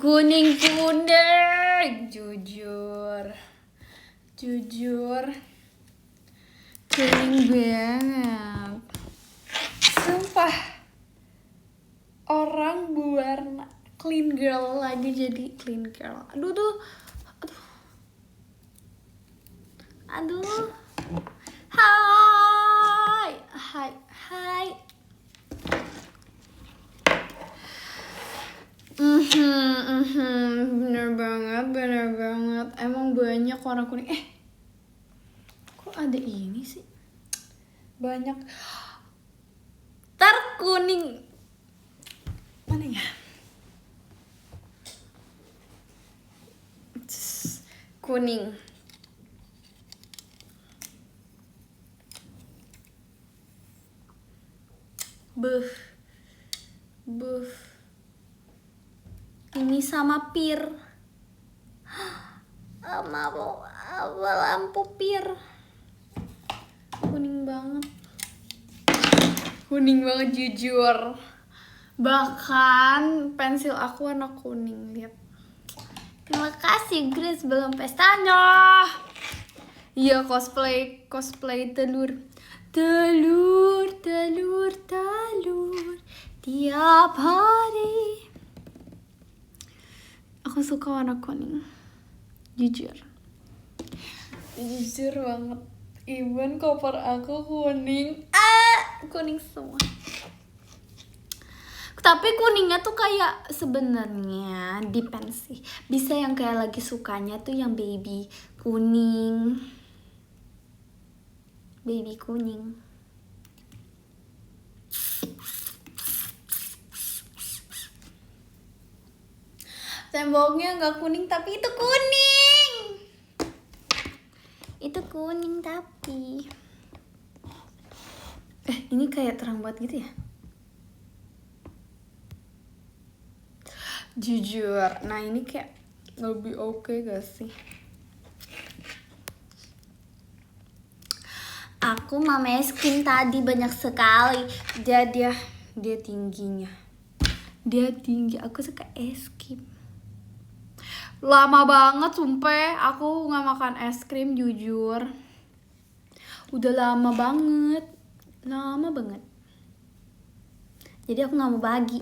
kuning kuning, jujur kuning banget, sumpah. Orang berwarna clean girl lagi jadi clean girl. Aduh. Hai. Bener banget. Emang banyak warna kuning. Kok ada ini sih? Banyak. Kuning. Mana ya? Kuning. Buff. Ini sama pir. Sama lampu pir. Kuning banget jujur. Bahkan pensil aku warna kuning, lihat. Terima kasih Grace, belum pestanya. Iya, cosplay telur tiap hari. Aku suka warna kuning, jujur banget. Even koper aku kuning, kuning semua. Tapi kuningnya tuh kayak sebenarnya depends sih. Bisa yang kayak lagi sukanya tuh yang baby kuning. Temboknya nggak kuning tapi itu kuning. Tapi. Ini kayak terang banget gitu ya. Jujur, nah ini kayak lebih oke gak sih? Aku mama skin tadi banyak sekali. Dia tingginya. Aku suka es krim. Lama banget sumpah aku gak makan es krim, jujur. Udah lama banget. Jadi aku gak mau bagi.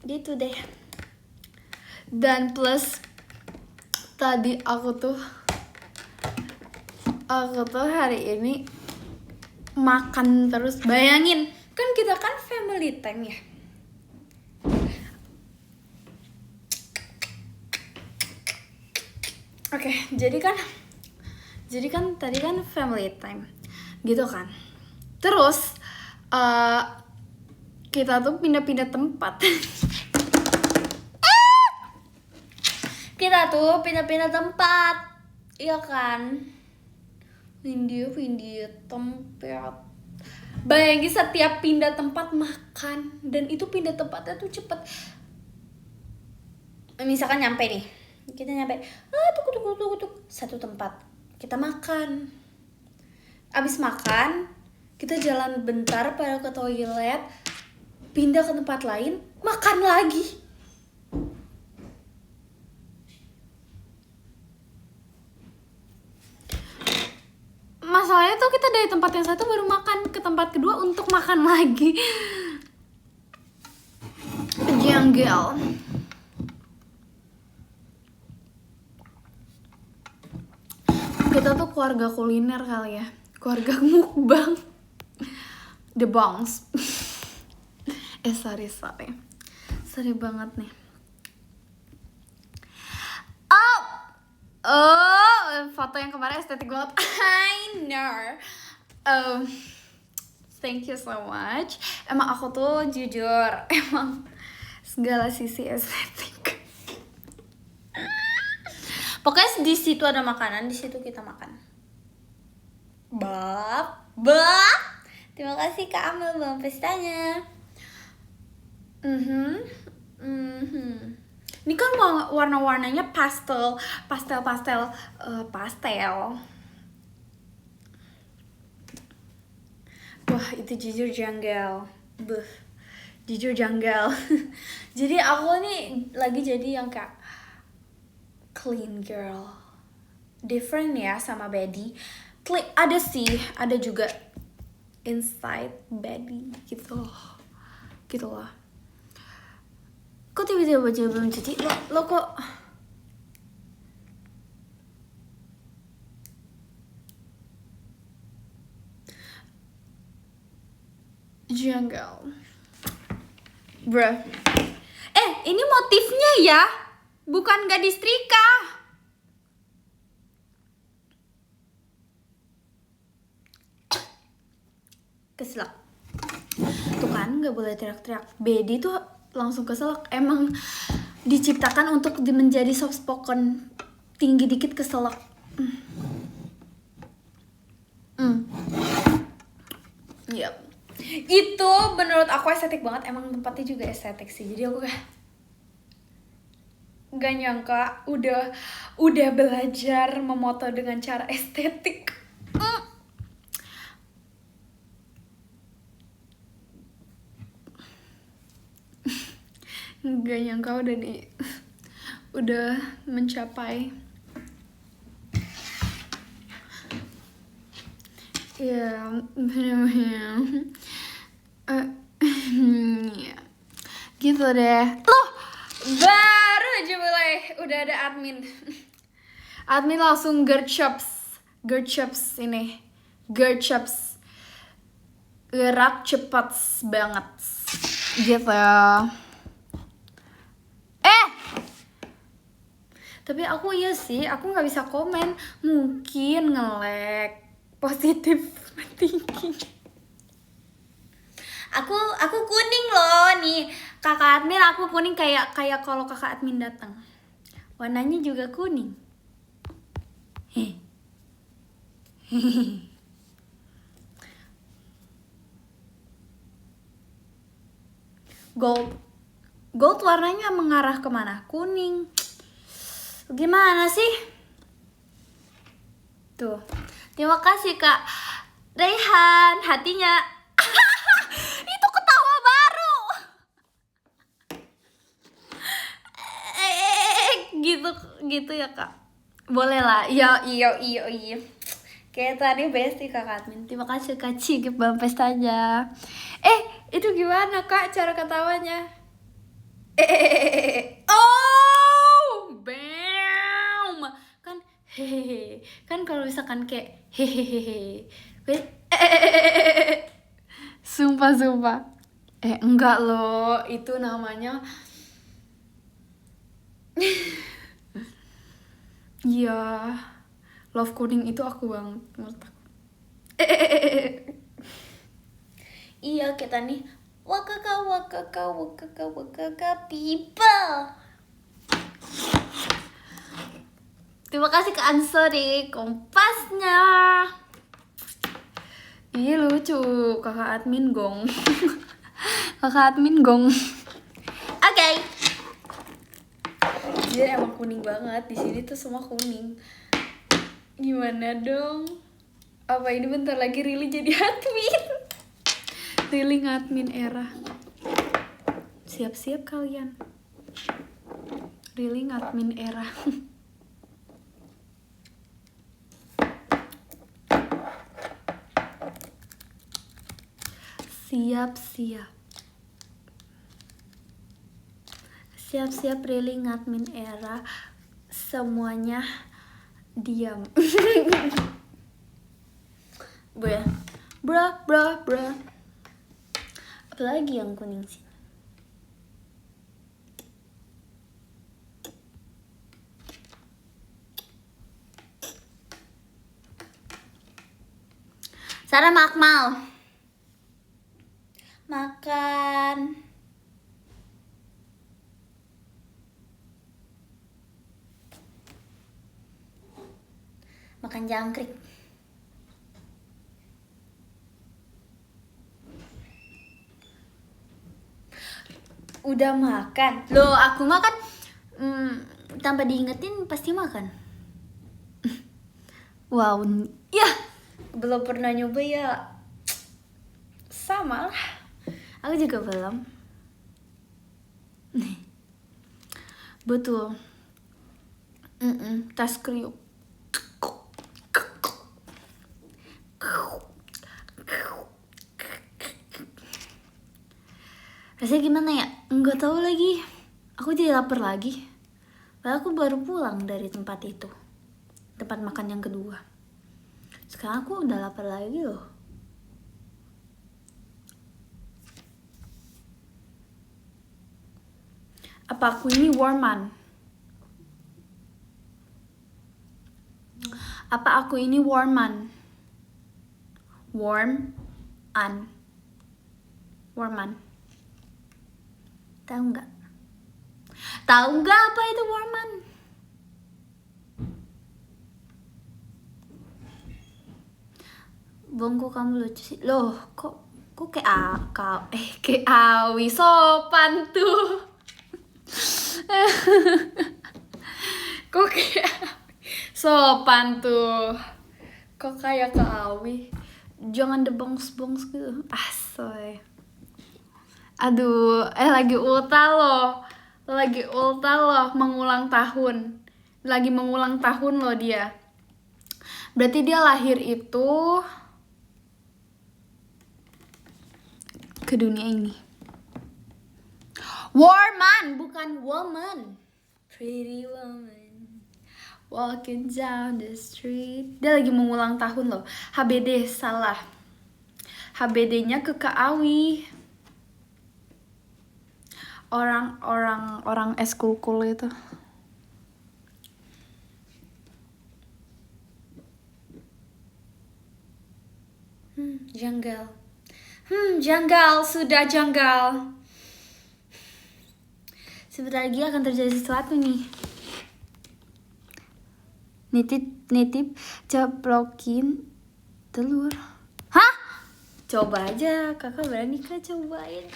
Gitu deh. Dan plus tadi aku tuh hari ini makan terus. Bayangin, kan kita kan family time ya. Oke, jadi kan tadi kan family time gitu kan. Terus kita tuh pindah-pindah tempat. Iya kan? Pindah tempat. Bayangin setiap pindah tempat makan. Dan itu pindah tempatnya tuh cepet. Misalkan nyampe nih. Kita nyampe. Tuk. Satu tempat. Kita makan. Abis makan, kita jalan bentar pada ke toilet. Pindah ke tempat lain. Makan lagi. Masalahnya tuh kita dari tempat yang satu baru makan ke tempat kedua untuk makan lagi. Jengkel. Kita tuh keluarga kuliner kali ya. Keluarga mukbang. The Bongs. Sorry. Sorry banget nih. Foto yang kemarin estetik banget. I know. Thank you so much. Emang aku tuh jujur, emang segala sisi estetik. Pokoknya di situ ada makanan, di situ kita makan. Bab. Terima kasih Kak Amel belum pestanya. Ini kan warna-warnanya pastel. Wah, itu jujur janggal. Beuh. Jujur janggal. Jadi aku nih lagi jadi yang kayak clean girl. Different ya sama Betty. Ada sih, ada juga inside Betty gitu lah. Kok tiba-tiba baju belum cuci? Lo kok janggal, bruh. Ini motifnya ya, bukan gak disetrika. Keselak. Tuh kan, gak boleh teriak-teriak. Bedi tuh langsung keselak. Emang diciptakan untuk menjadi soft spoken. Tinggi dikit keselak. Yep. Itu menurut aku estetik banget. Emang tempatnya juga estetik sih. Jadi aku kayak gak nyangka udah belajar memoto dengan cara estetik. Gak nyangka udah mencapai ya gitu deh. Loh, baru aja mulai udah ada admin langsung gerchops ini gerchops gerak cepat banget gitu ya. Tapi aku iya sih, aku nggak bisa komen, mungkin nge-lag positif thinking. Aku kuning loh nih, kakak admin aku kuning kayak kalau kakak admin datang, warnanya juga kuning. Gold warnanya mengarah kemana? Kuning. Gimana sih? Tuh. Terima kasih Kak Raihan, hatinya. Itu ketawa baru. Gitu ya Kak. Boleh lah. Iya. Kayak tadi bestie Kak admin. Terima kasih Kak Cigip Bang Pestanya. Itu gimana Kak cara ketawanya? Oh, bam. Kan hehehe. Kan kalau misalkan kayak hehehe. Sumpah. Enggak loh, itu namanya iya. Love coding itu aku banget menurut aku. Iya, kita nih wakaka people. Terima kasih ke Ansori kompasnya. Ih lucu, kakak admin gong. Kakak admin gong. Oke. Jadi emang kuning banget, di sini tuh semua kuning. Gimana dong? Apa ini bentar lagi Rili jadi admin? Rili ngadmin era. Siap-siap kalian. Rili ngadmin era. Siap-siap Rili ngadmin era. Semuanya diam. Bra. Apalagi yang kuning sih? Sarah Makmal. Makan. Makan jangkrik. Udah makan. Loh, aku makan tanpa diingetin pasti makan. Wow, ya belum pernah nyoba ya. Sama lah, aku juga belum. Betul. Tas kriuk. Rasanya gimana ya? Nggak tahu lagi. Aku jadi lapar lagi. Padahal aku baru pulang dari tempat itu. Tempat makan yang kedua. Sekarang aku udah lapar lagi loh. Apa aku ini warman? Apa aku ini warman? Warman. Tahu nggak? Tahu nggak apa itu warman? Bongko kamu lucu sih. Loh, kok kayak Awi sopan tuh. Kok kayak sopan tuh. Kok kayak ke Awi. Jangan debongs-bongs gitu. Asoy. Aduh, lagi ulta loh, mengulang tahun. Lagi mengulang tahun loh dia. Berarti dia lahir itu ke dunia ini. Warman, bukan woman. Pretty woman walking down the street. Dia lagi mengulang tahun loh. HBD salah. HBD-nya ke Kak Awi. Orang eskul itu. Janggal. Janggal, sudah janggal. Sebentar lagi akan terjadi sesuatu nih. Nitip ceplokin telur. Hah? Coba aja, kakak berani kah cobain?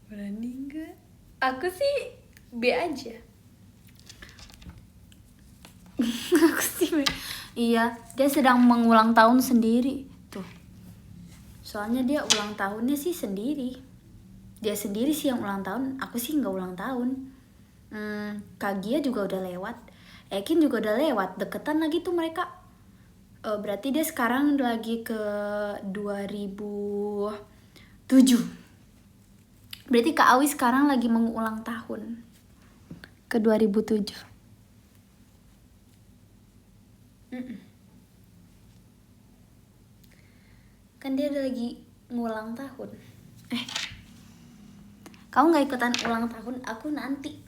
Berani nggak? Aku sih B aja. Aku sih B. Iya, dia sedang mengulang tahun sendiri tuh. Soalnya dia ulang tahunnya sih sendiri. Dia sendiri sih yang ulang tahun. Aku sih nggak ulang tahun. Kagia juga udah lewat. Ekin juga udah lewat. Deketan lagi tuh mereka. Berarti dia sekarang lagi ke 2007. Berarti Kak Awi sekarang lagi mengulang tahun ke 2007. Kan dia udah lagi ngulang tahun. Kamu gak ikutan ulang tahun, aku nanti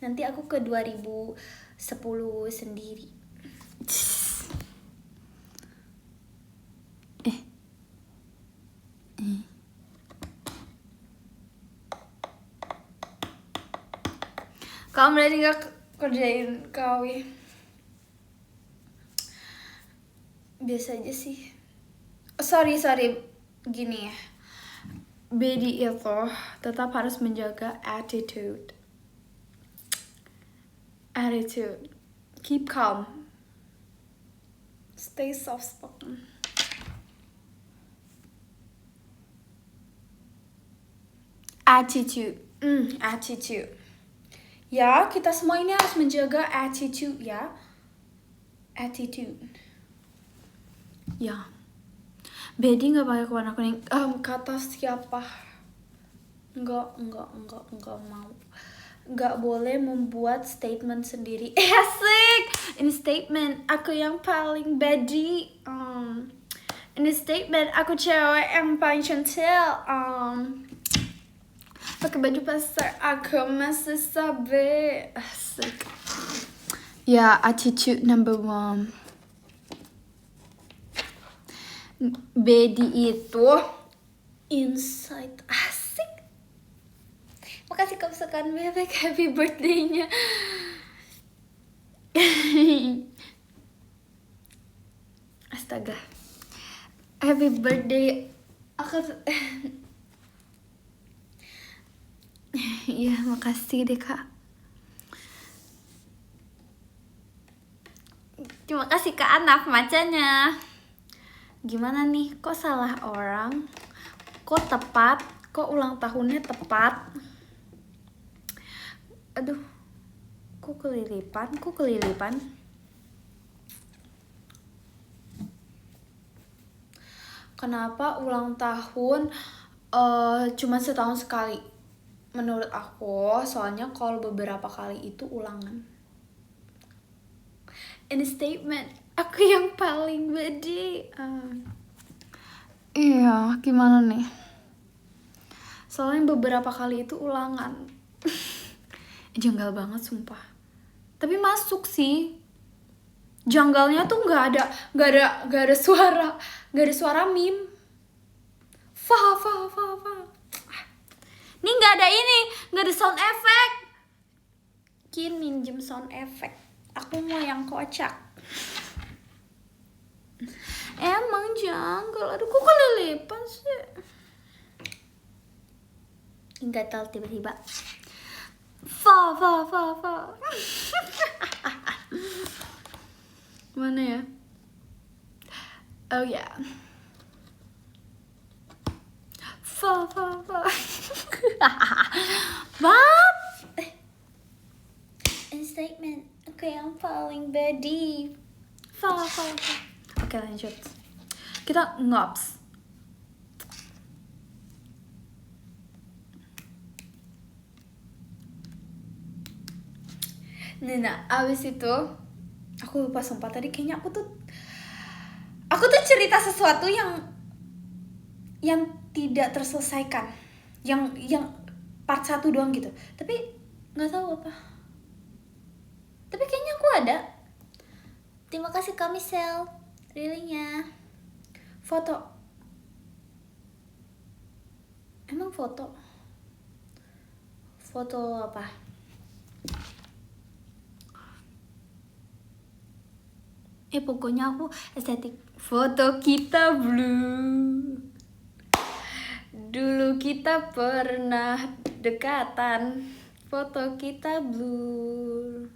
aku ke 2010 sendiri. Kamu berani gak kerjain Kak Awi? Biasa aja sih. Sorry, gini ya. Bedi itu tetap harus menjaga attitude. Keep calm. Stay soft spoken. Attitude. Ya, kita semua ini harus menjaga attitude ya. Ya. Bedi nggak pakai warna kuning. Kata siapa? Nggak mau. Nggak boleh membuat statement sendiri. Asik. Ini statement aku yang paling bedi. Ini statement aku cewek yang paling cantik. Pakai baju pasar aku masih sabi. Asik. Ya, attitude number 1. Bedi itu inside. Asik. Makasih kesukaan bebek. Happy birthday-nya. Astaga. Happy birthday. Iya, makasih deh Kak. Terima kasih Kak Anak macanya. Gimana nih, kok salah orang? Kok tepat? Kok ulang tahunnya tepat? Aduh, kok kelilipan? Kenapa ulang tahun cuma setahun sekali? Menurut aku, soalnya kalau beberapa kali itu ulangan. Ini statement, aku yang paling bedi. Iya, gimana nih? Soalnya beberapa kali itu ulangan. Janggal banget sumpah. Tapi masuk sih. Janggalnya tuh nggak ada suara mim. Fa. Ini nggak ada sound effect. Kin minjem sound effect. Aku mau yang kocak. Emang janggal. Aduh, kok kelilipan sih? Enggak tahu tiba-tiba. Fa. Mana ya? Oh ya. Yeah. Fa. Bab. Statement. Aku yang paling bedi. Fa. Oke, lanjut. Kita ngops. Nah, abis itu aku lupa sumpah tadi kayaknya aku tuh cerita sesuatu yang tidak terselesaikan, yang part 1 doang gitu, tapi nggak tahu apa. Tapi kayaknya aku ada. Terima kasih Kak Michelle, realnya foto. Emang foto apa? Pokoknya aku estetik. Foto kita blue. Dulu kita pernah dekatan. Foto kita blue.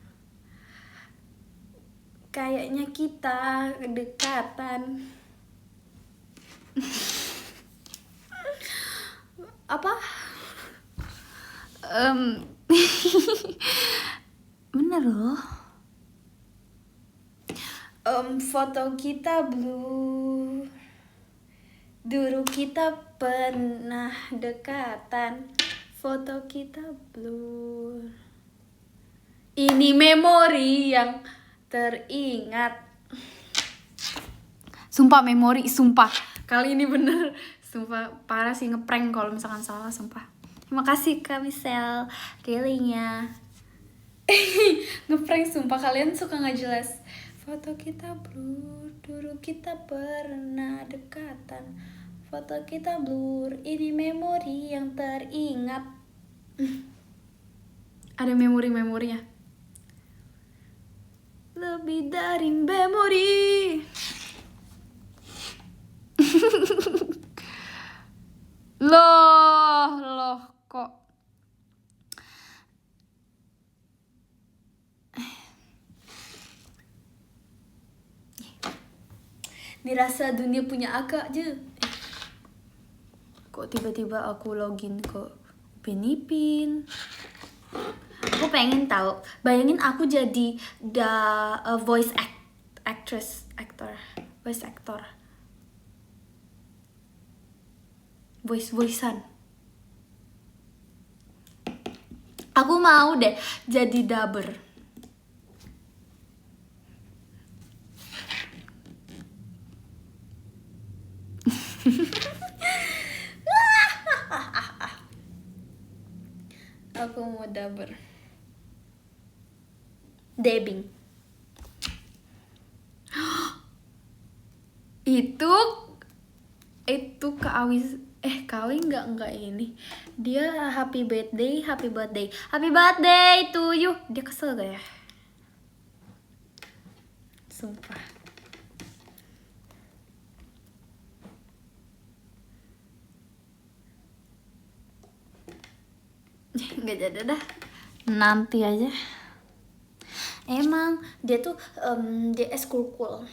Kayaknya kita dekatan. Apa? Bener loh. Foto kita blue. Dulu kita pernah dekatan. Foto kita blue. Ini memori yang teringat. Sumpah memori, sumpah. Kali ini bener. Sumpah parah sih, ngeprank kalau misalkan salah, sumpah. Terima kasih Kak Michelle, realnya. Ngeprank sumpah, kalian suka nggak jelas. Foto kita blur, dulu kita pernah dekatan. Foto kita blur, ini memori yang teringat. Ada memori-memorinya. Lebih dari memori. Loh kok dirasa dunia punya akak aja. Kok tiba-tiba aku login ke Upin Ipin. Aku pengen tahu, bayangin aku jadi voice actor, voice-an. Aku mau deh jadi dubber. Aku mau dubber. Dubbing. Itu Kak Awis, Kak Awi enggak ini. Dia happy birthday to you. Dia kesel gak ya? Sumpah. Nggak jadi dah, nanti aja. Emang dia tuh dia cool.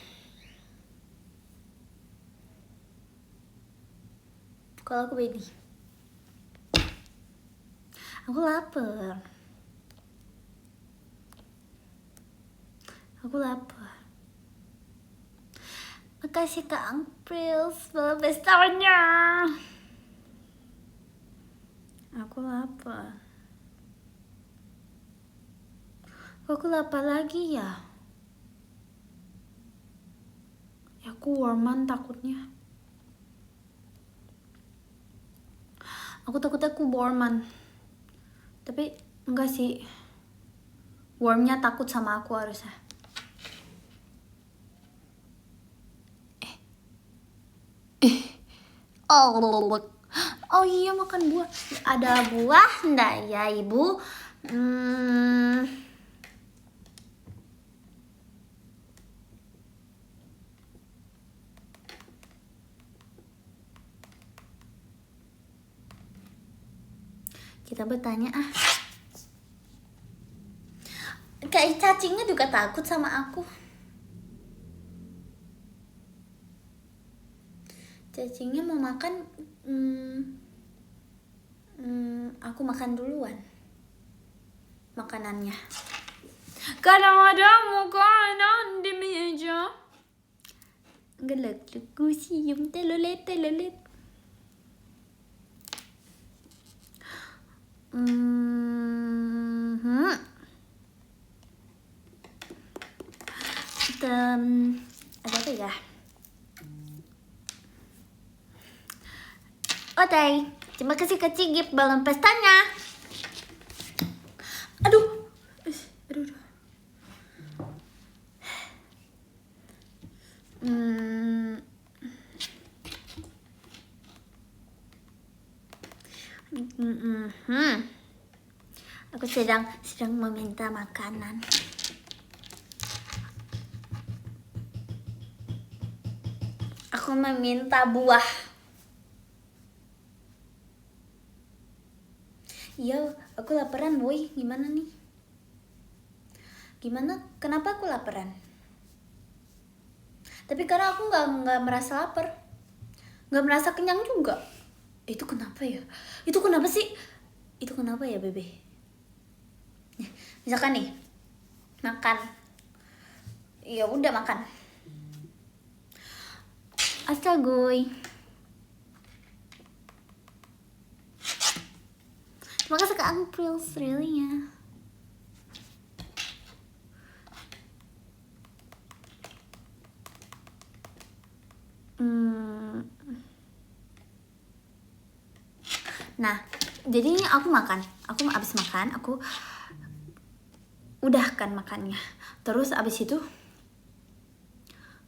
Kalau aku baby, aku lapar. Makasih Kak Angpril besarnya. Aku lapar. Aku lapar lagi ya. Aku warman takutnya. Aku takutnya aku warman. Tapi enggak sih. Wormnya takut sama aku harusnya. Oh iya, makan buah. Ada buah enggak ya ibu? Kita bertanya Kayak cacingnya juga takut sama aku. Cacingnya mau makan, aku makan duluan makanannya. Kadang ada makanan di meja. Gelek sium telolet. Ada apa ya? Oke, terima kasih Kak Cigip balon pestanya. Aduh. Aku sedang meminta makanan. Aku meminta buah. Iya, aku laparan boy. Gimana nih? Kenapa aku laparan? Tapi karena aku nggak merasa lapar, nggak merasa kenyang juga. Itu kenapa ya? Itu kenapa sih? Itu kenapa ya bebe? Misalkan nih makan, ya udah makan. Astagoy. Terima kasih Kak April Australia. Nah, jadi ini aku abis makan, aku udahkan makannya. Terus abis itu,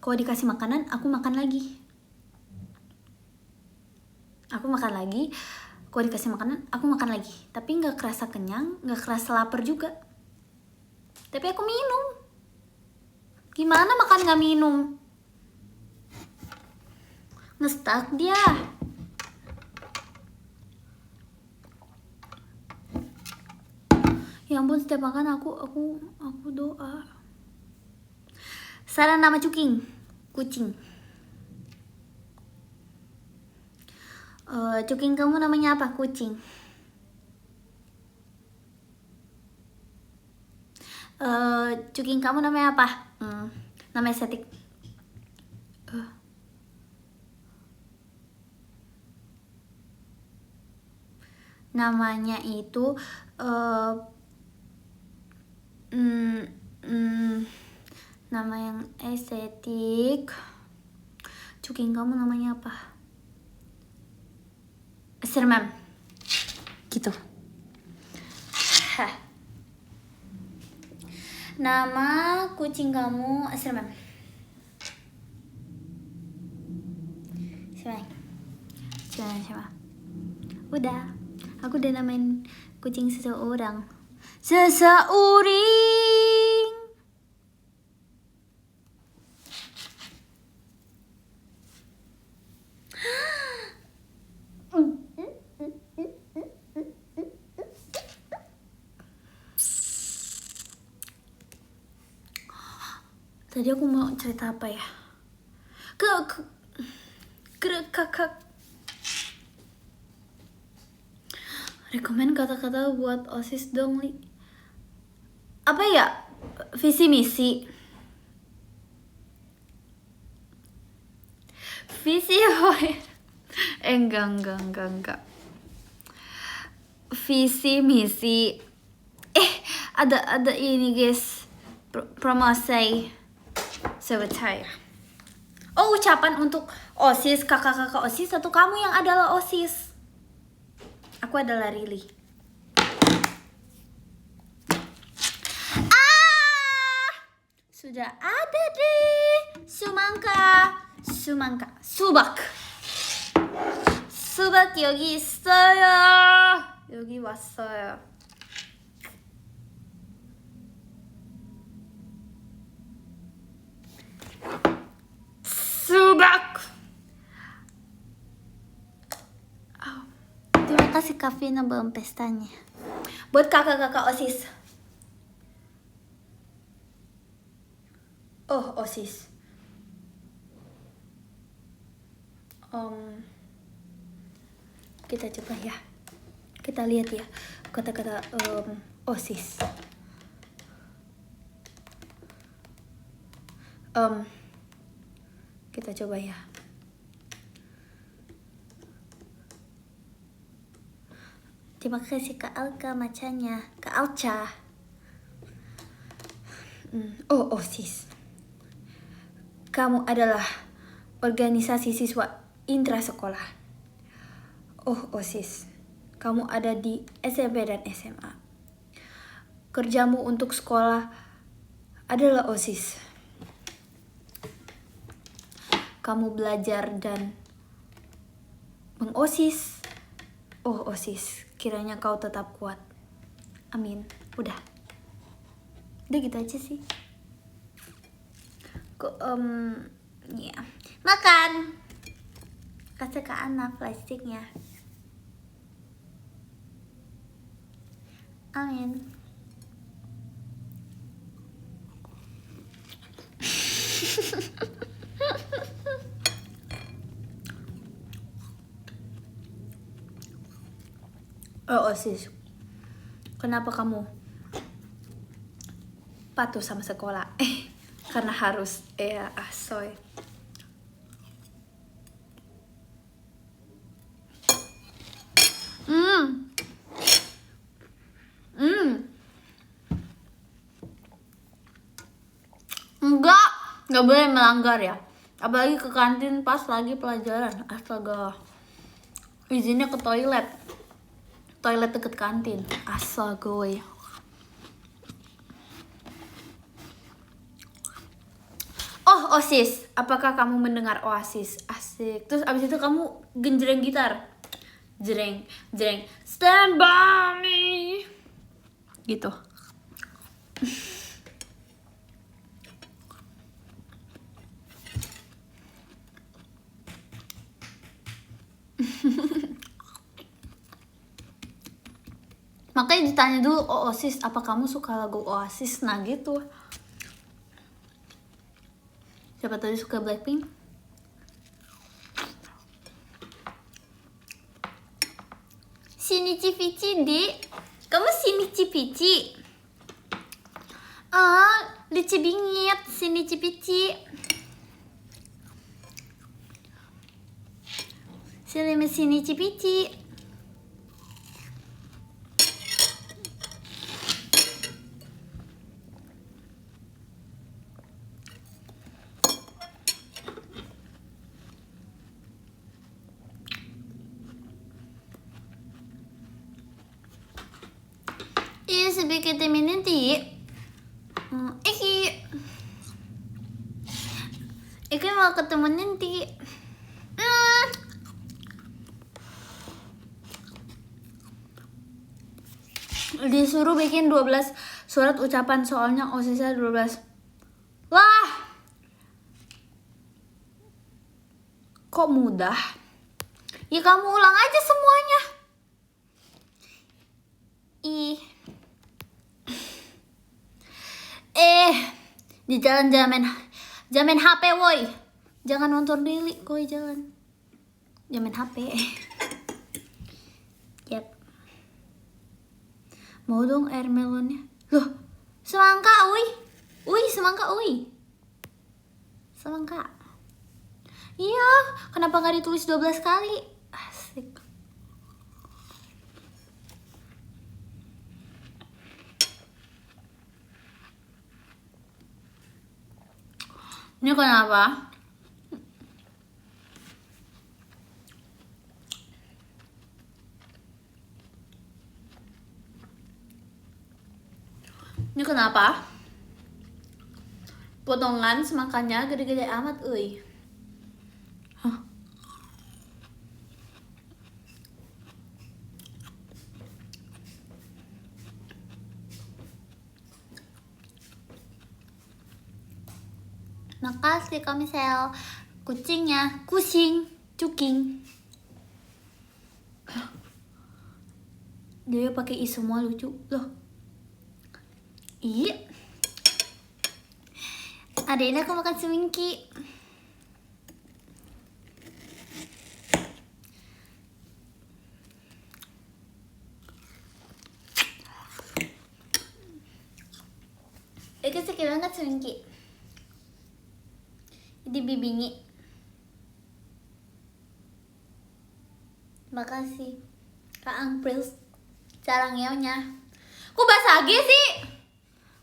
kalau dikasih makanan, aku makan lagi. Kalau dikasih makanan, aku makan lagi. Tapi nggak kerasa kenyang, nggak kerasa lapar juga. Tapi aku minum. Gimana makan nggak minum? Ngestak dia. Ya ampun, setiap makan aku doa. Saran nama kucing. Kucing kamu namanya apa? Kucing. Kucing kamu namanya apa? Nama estetik. Namanya itu nama yang estetik. Kucing kamu namanya apa? Sermam. Gitu. Nama kucing kamu Sermam. Siapa? Udah. Aku udah namain kucing seseorang. Tadi aku mau cerita apa ya? Kakak rekomen kata-kata buat OSIS dong, Li. Apa ya? Visi misi. Visi enggak. Visi misi. Ada ini guys. Promosi sebentar. Oh, ucapan untuk OSIS, kakak-kakak OSIS atau kamu yang adalah OSIS? Aku adalah Rili. Sudah ada deh. 수박 여기 있어요. 여기 왔어요. 수박. Terima kasih Kavina belum pestanya. Buat kakak-kakak OSIS. Oh, OSIS. Kita coba ya. Kita lihat ya kata-kata OSIS. Kita coba ya. Terima kasih Kak Alka macanya. Kak Alca. Oh, OSIS. Kamu adalah organisasi siswa intrasekolah. Oh, OSIS. Kamu ada di SMP dan SMA. Kerjamu untuk sekolah adalah OSIS. Kamu belajar dan meng-OSIS. Oh, OSIS. Kiranya kau tetap kuat. Amin. Udah gitu aja sih. Ya. Makan. Kasih ke anak plastiknya. Amin. Oh, OSIS. Kenapa kamu patuh sama sekolah? Karena harus. Soy. Nggak boleh melanggar ya. Apalagi ke kantin pas lagi pelajaran. Astaga. Izinnya ke toilet. Toilet deket kantin. Astaga. Oh, OSIS. Apakah kamu mendengar Oasis? Asik. Terus abis itu kamu genjreng gitar. Jreng. Stand by me. Gitu. Makanya ditanya dulu, OSIS, apa kamu suka lagu Oasis? Nah gitu. Siapa tadi suka Blackpink? Sini Cipici, Dik. Kamu sini Cipici. Lucu bingit, sini Cipici. Sini Cipici. Sedikit nanti. Iki mau ketemu nanti. Disuruh bikin 12 surat ucapan, soalnya OSISnya 12. Wah, kok mudah? Ya kamu ulang aja semuanya. Di jalan-jalan Jangan main HP woi. Jangan nonton Lili koi, jangan. Jangan main HP. Yap. Mau dong air melonnya. Loh, semangka uy. Uy, semangka uy. Semangka. Iya, kenapa nggak ditulis 12 kali? Asik. Ini kenapa? Ini kenapa? Potongan semangkanya gede-gede amat, euy. Hah? Makasih Kamisel. Kucingnya, kucing, cuking. Hah? Dia pakai i semua lucu loh. Iya. Adeknya aku makan semingki. Sakit banget semingki. Di bibingi. Makasih Kak Angprils cara ngeonya. Kok basage sih?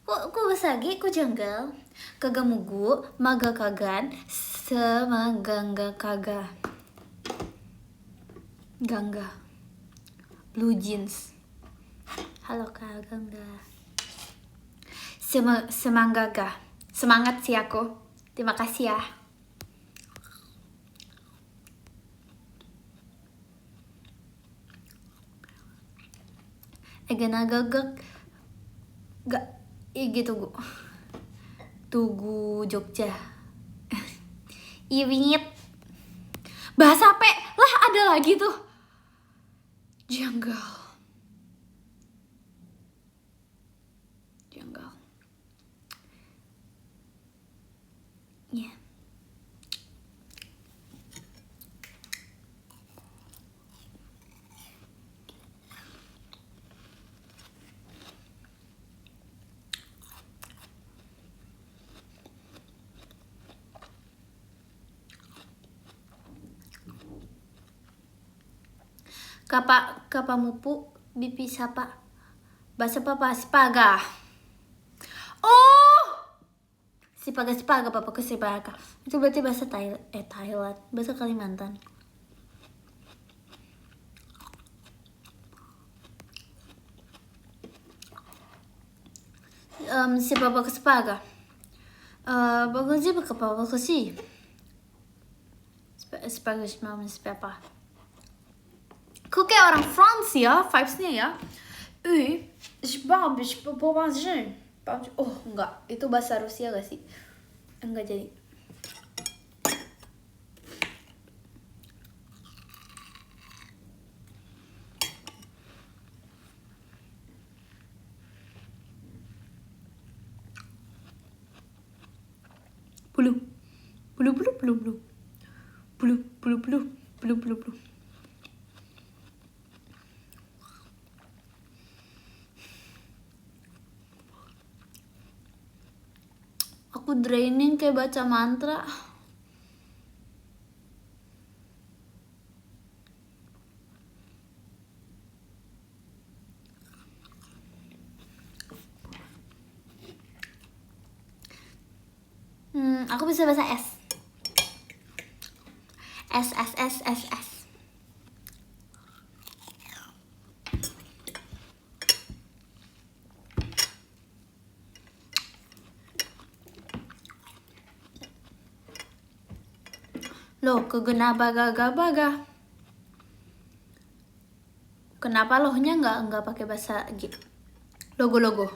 Kok basage? Kok janggal? Kagak mugu, maga kagan, semagangga kaga. Gangga. Blue jeans. Halo Kak Gangga. Semanggaga. Semangat sih aku. Terima kasih ya. Egana gagak. Gak. Gitu gue. Tugu Jogja. Iya bingit. Bahasa apa? Lah ada lagi tuh. Janggal. Janggal. Ya. Yeah. Kapa mupu bipi sapa bahasa papa sipaga. Oh, sipaga papa ke sipaga itu berarti bahasa Thailand, bahasa Kalimantan. Si papa ke sipaga. Bagus sih ke papa ke si sipaga mau siapa. Kok kayak orang France ya, vibes-nya ya. Je peux pas manger. Oh, enggak. Itu bahasa Rusia gak sih? Enggak jadi. Bulu. Aku draining kayak baca mantra. Aku bisa bahasa S. S. Loh, kegena baga. Kenapa lohnya nggak pakai bahasa gitu? Logo.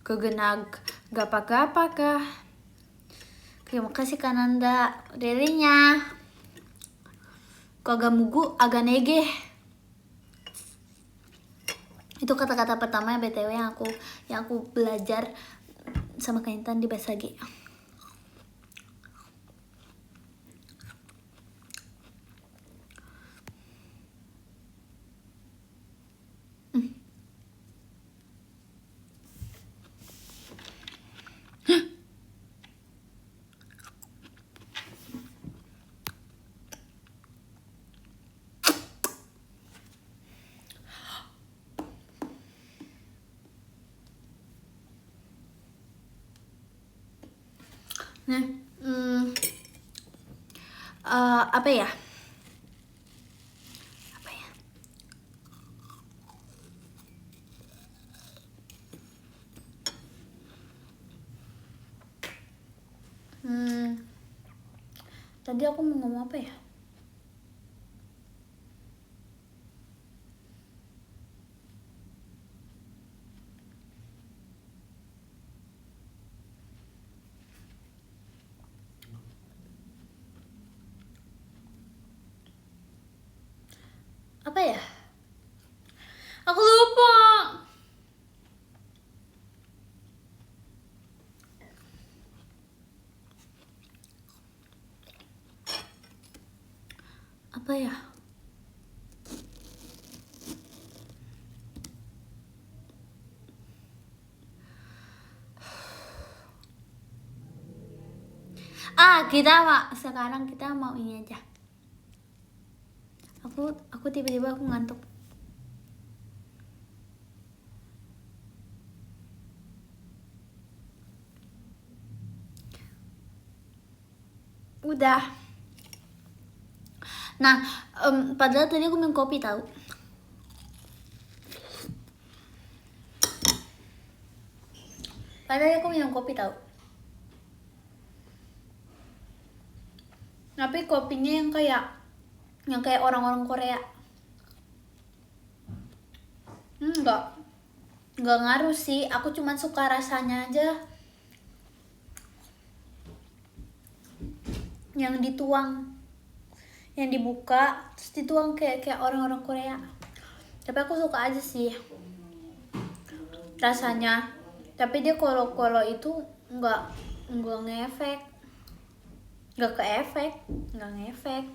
Kegenag gapa kah? Terima kasih Kananda delinya. Kagamugu aganege. Itu kata-kata pertama yang BTW yang aku belajar sama kaintan di Basagi. Nah, apa ya? Apa ya? Tadi aku mau ngomong apa ya? Apa ya? Aku lupa. Apa ya? Sekarang kita mau ini aja. Aku tiba-tiba aku ngantuk. Udah. Nah, padahal tadi aku minum kopi tahu. Tapi kopinya yang kayak orang-orang Korea. Enggak ngaruh sih. Aku cuma suka rasanya aja. Yang dituang, yang dibuka terus dituang kayak orang-orang Korea. Tapi aku suka aja sih rasanya. Tapi dia kalau itu nggak ngefek, nggak ngefek.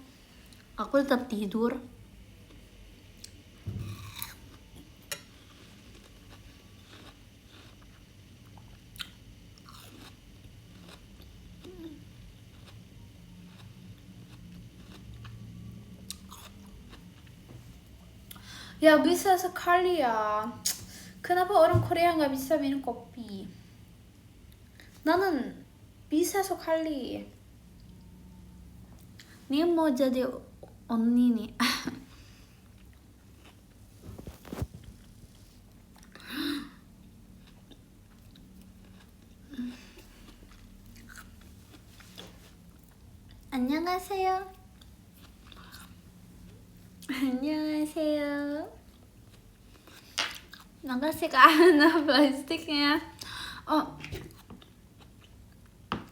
Aku tetap tidur. Ya bisa sekali ya. Kenapa orang Korea nggak bisa minum kopi? 나는 bisa sekali. Nih mau jadi 언니 nih. 안녕하세요. Makasih Kak Ana plastiknya.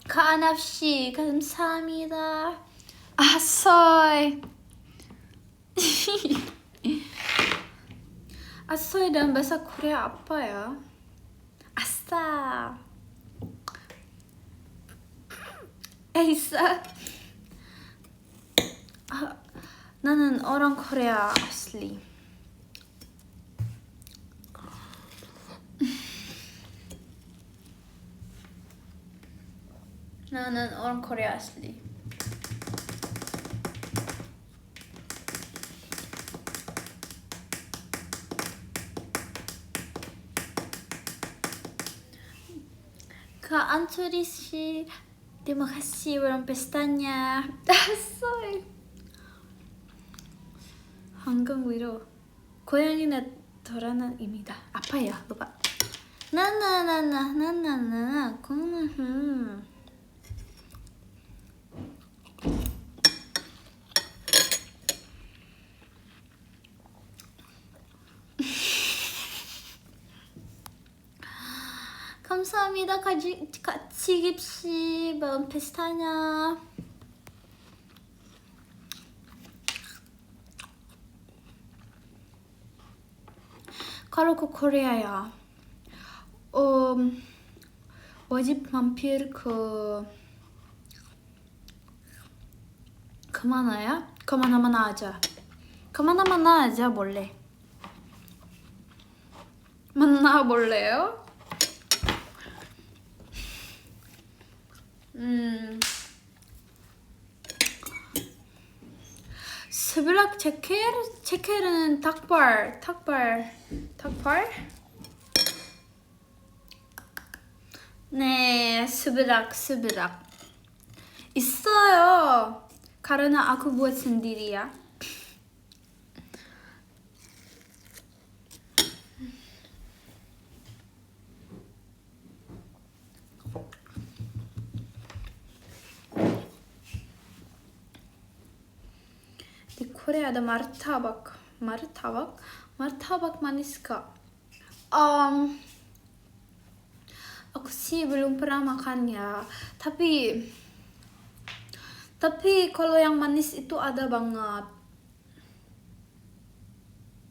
Kak Anafshi, 감사합니다. Asoy. Asoy dalam bahasa Korea apa ya? Asa. Eisa. 나는 orang Korea asli. 나는 orang Korea asli. Kak Anturi sih, terima kasih bulan pestanya. Asoy. 황금 위로 고양이나 돌아난 입니다. apa ya? lupa. 나나나나나나나나 고마워. 감사합니다. 가치깁씨 마음 페스타냐. 카로코 코리아야. wajib mampir kemana ya? Kemana-mana aja. Kemana-mana aja boleh. Mana boleh? Sebelah ceker은 닭발. 네, sebelah. 있어요. karena aku buat sendiri ya. Di Korea ada martabak. Martabak manis kak. Aku sih belum pernah makan ya. Tapi kalau yang manis itu ada banget.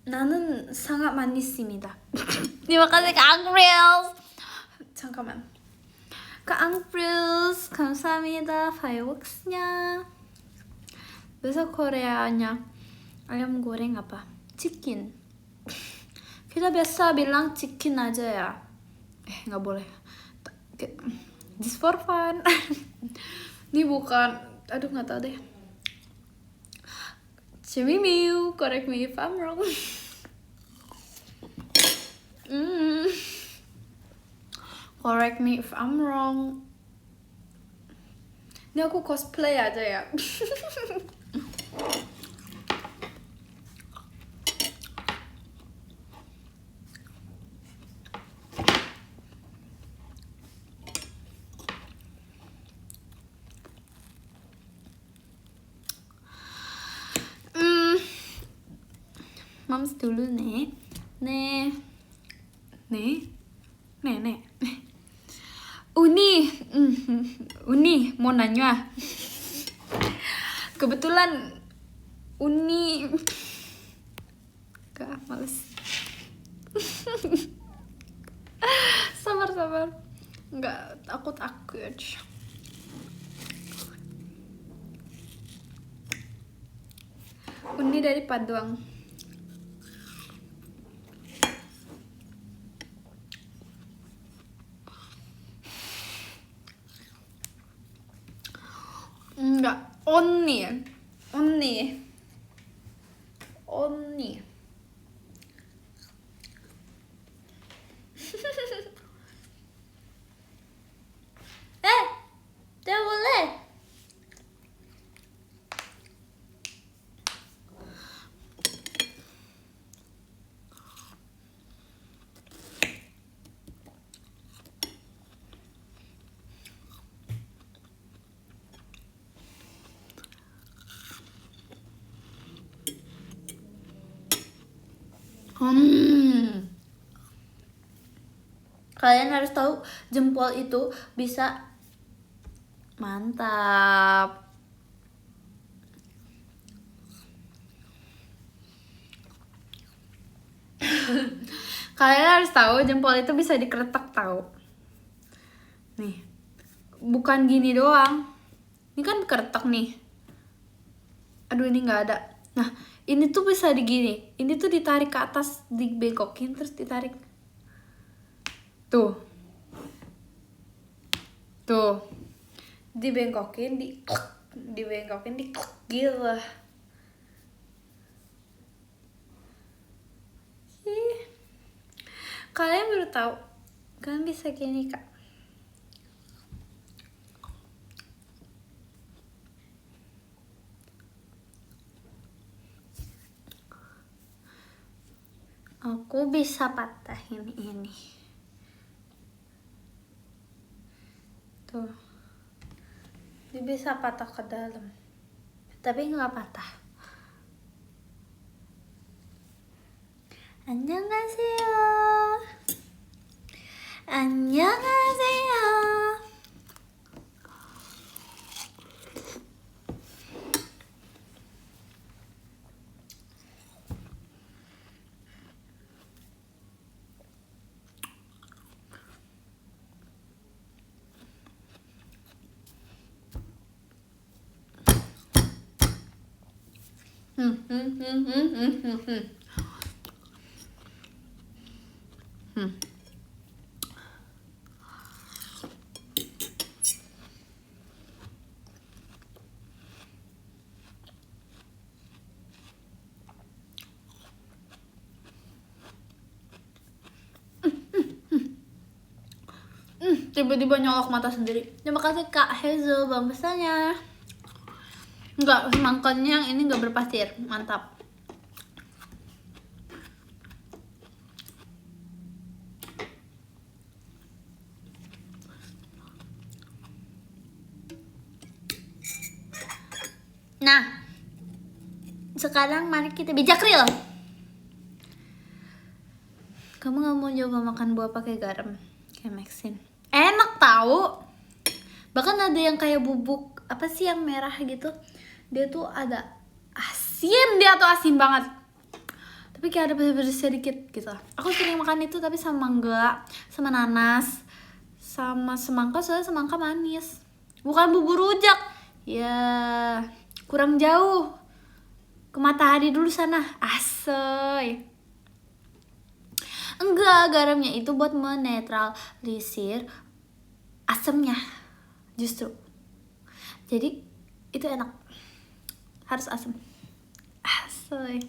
나는 sangat manis입니다. Terima kasih Kak Angprils. 잠깐만. Kak Angprils, 감사합니다. fireworksnya. Bahasa Koreanya ayam goreng apa? Chicken. Kita biasa bilang chicken aja ya. Nggak boleh. Just for fun. Ini bukan. Aduh nggak tahu deh. Cimimiu, correct me if I'm wrong. Correct me if I'm wrong. Ini aku cosplay aja ya. Mams dulu nih. Nih. Uni mau nanya. Kebetulan Uni gak males. Sabar. Enggak, takut. Uni dari Paduang. Enggak, Onni. Tidak boleh. Kalian harus tahu jempol itu bisa mantap. Kalian harus tahu jempol itu bisa dikeretak tahu. Nih. Bukan gini doang. Ini kan keretak nih. Aduh ini nggak ada. Nah, ini tuh bisa digini. Ini tuh ditarik ke atas, dibengkokin terus ditarik. Tuh. Dibengkokin, dibengkokin, gitu. Kalian baru tahu. Kalian bisa gini, Kak. Aku bisa patahin ini. Tuh. Dia bisa patah ke dalam. Tapi nggak patah. Annyeonghaseyo. Tiba-tiba nyolok mata sendiri. Terima kasih Kak Hazel bang pesannya. Enggak, semangkanya yang ini enggak berpasir. Mantap. Nah, sekarang mari kita bijak real. Kamu gak mau coba makan buah pakai garam? Kayak Maxine. Enak tahu. Bahkan ada yang kayak bubuk apa sih yang merah gitu. Dia tuh ada asin, dia tuh asin banget. Tapi kayak ada pedes-pedesnya sedikit gitu. Aku sering makan itu tapi sama mangga, sama nanas, sama semangka, soalnya semangka manis. Bukan bubur rujak. Ya, kurang jauh. Ke Matahari dulu sana. Asoy. Enggak, garamnya itu buat menetralisir asamnya justru. Jadi itu enak. Harus asam. Asoy.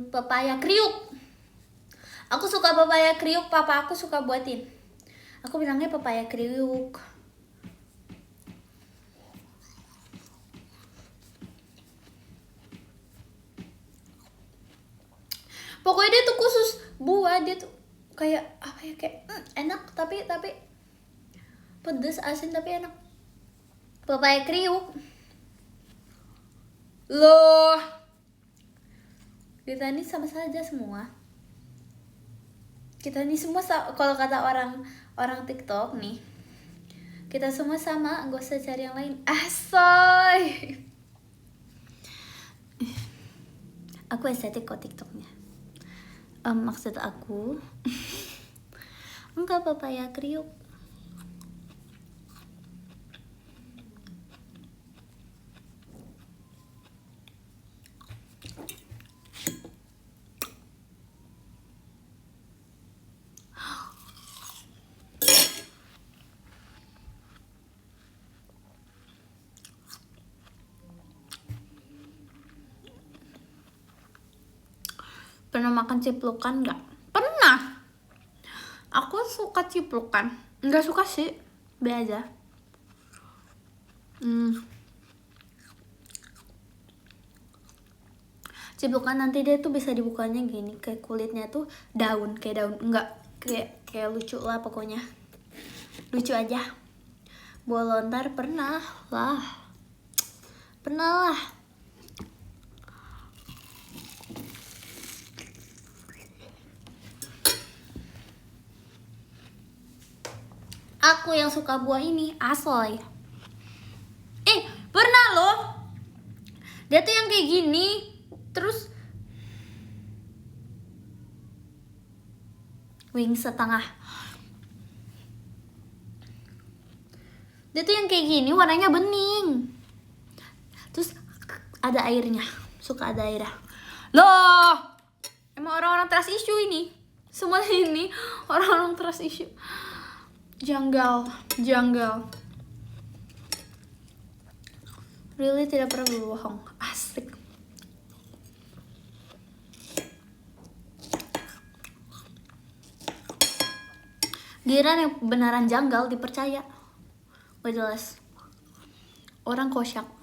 Pepaya kriuk. Aku suka pepaya kriuk, papa aku suka buatin. Aku bilangnya pepaya kriuk. Pokoknya dia tuh khusus buah, dia tuh kayak apa ya, kayak enak tapi pedes asin tapi enak. Pepaya kriuk. Loh, kita ini sama saja semua. Kita ini semua kalau kata orang TikTok nih, kita semua sama, gak usah cari yang lain. Asoy. Aku estetik kok TikToknya. Maksud aku enggak pepaya kriuk. Pernah makan ciplukan nggak? Pernah. Aku suka ciplukan. Nggak suka sih, be aja. Ciplukan nanti dia tuh bisa dibukanya gini, kayak kulitnya tuh daun, kayak daun. Enggak, kayak lucu lah pokoknya. Lucu aja. Buah lontar pernah lah. Aku yang suka buah ini, asoy. Pernah loh. Dia tuh yang kayak gini, terus wing setengah. Dia tuh yang kayak gini, warnanya bening. Terus ada airnya, suka ada airnya. Loh, emang orang-orang trust issue ini. Semua ini orang-orang trust issue. Janggal. Really tidak pernah berbohong. Asik. Giliran yang beneran janggal dipercaya. Gak jelas. Orang kosyak.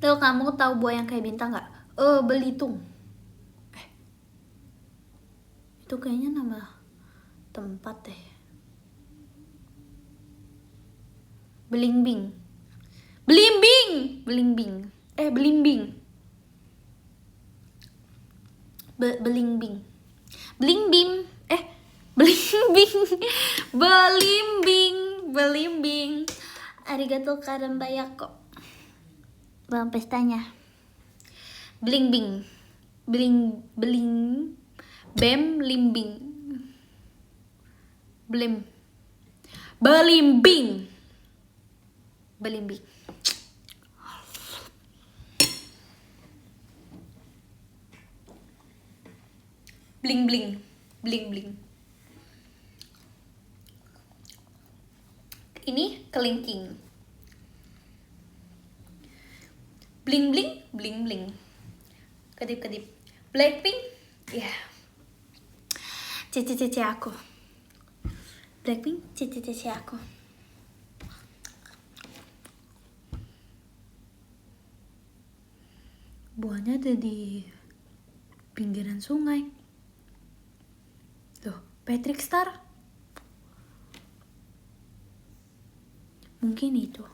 Del, kamu tahu buah yang kayak bintang nggak? Belitung. Itu kayaknya nama tempat deh. Belimbing. Belimbing. Belimbing. Belimbing. Belimbing. Belimbing. Arigato karambayako. Bang pestanya. Belimbing. Belimbing. Belimbing. Bling. Ini kelingking. Bling. Kedip. Blackpink. Ya. Yeah. Cici aku. Blackpink, cici aku. Buahnya ada di pinggiran sungai. Loh, Patrick Star. Mungkin itu.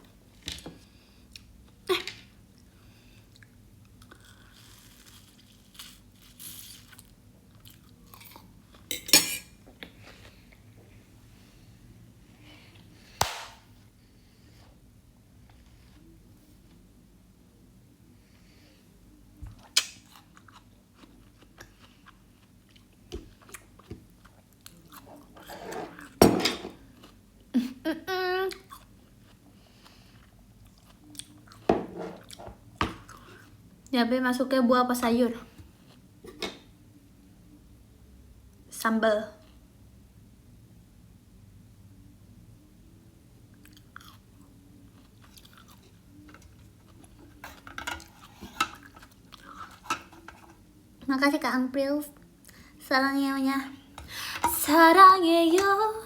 Jadi masuknya buah apa sayur? Sambal. Makasih Kak Ampril. Sarangnya. Sarang해요.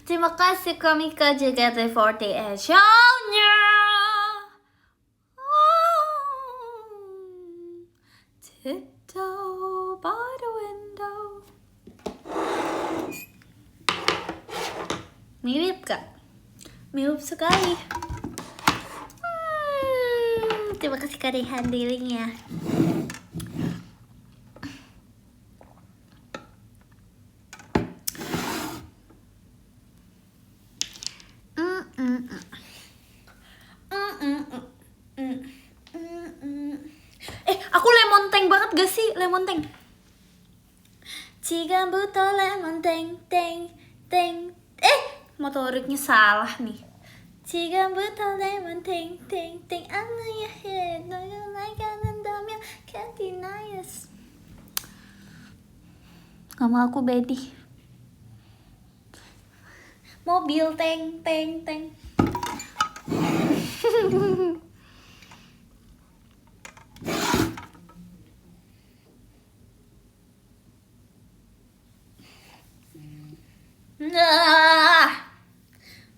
Terima kasih Komika JKT48 show-nya. Tiptoe by the window. Mirip Kak? Mirip sekali. Terima kasih Kak Rehan dealingnya. Aku lemon tank banget gak sih? Lemon tank. 지금부터 lemon tank. Motoriknya salah nih. 지금부터 lemon tank. I'm in your head. No, you like 한다면 can't deny us. Gak mau aku Betty. Mobil tank.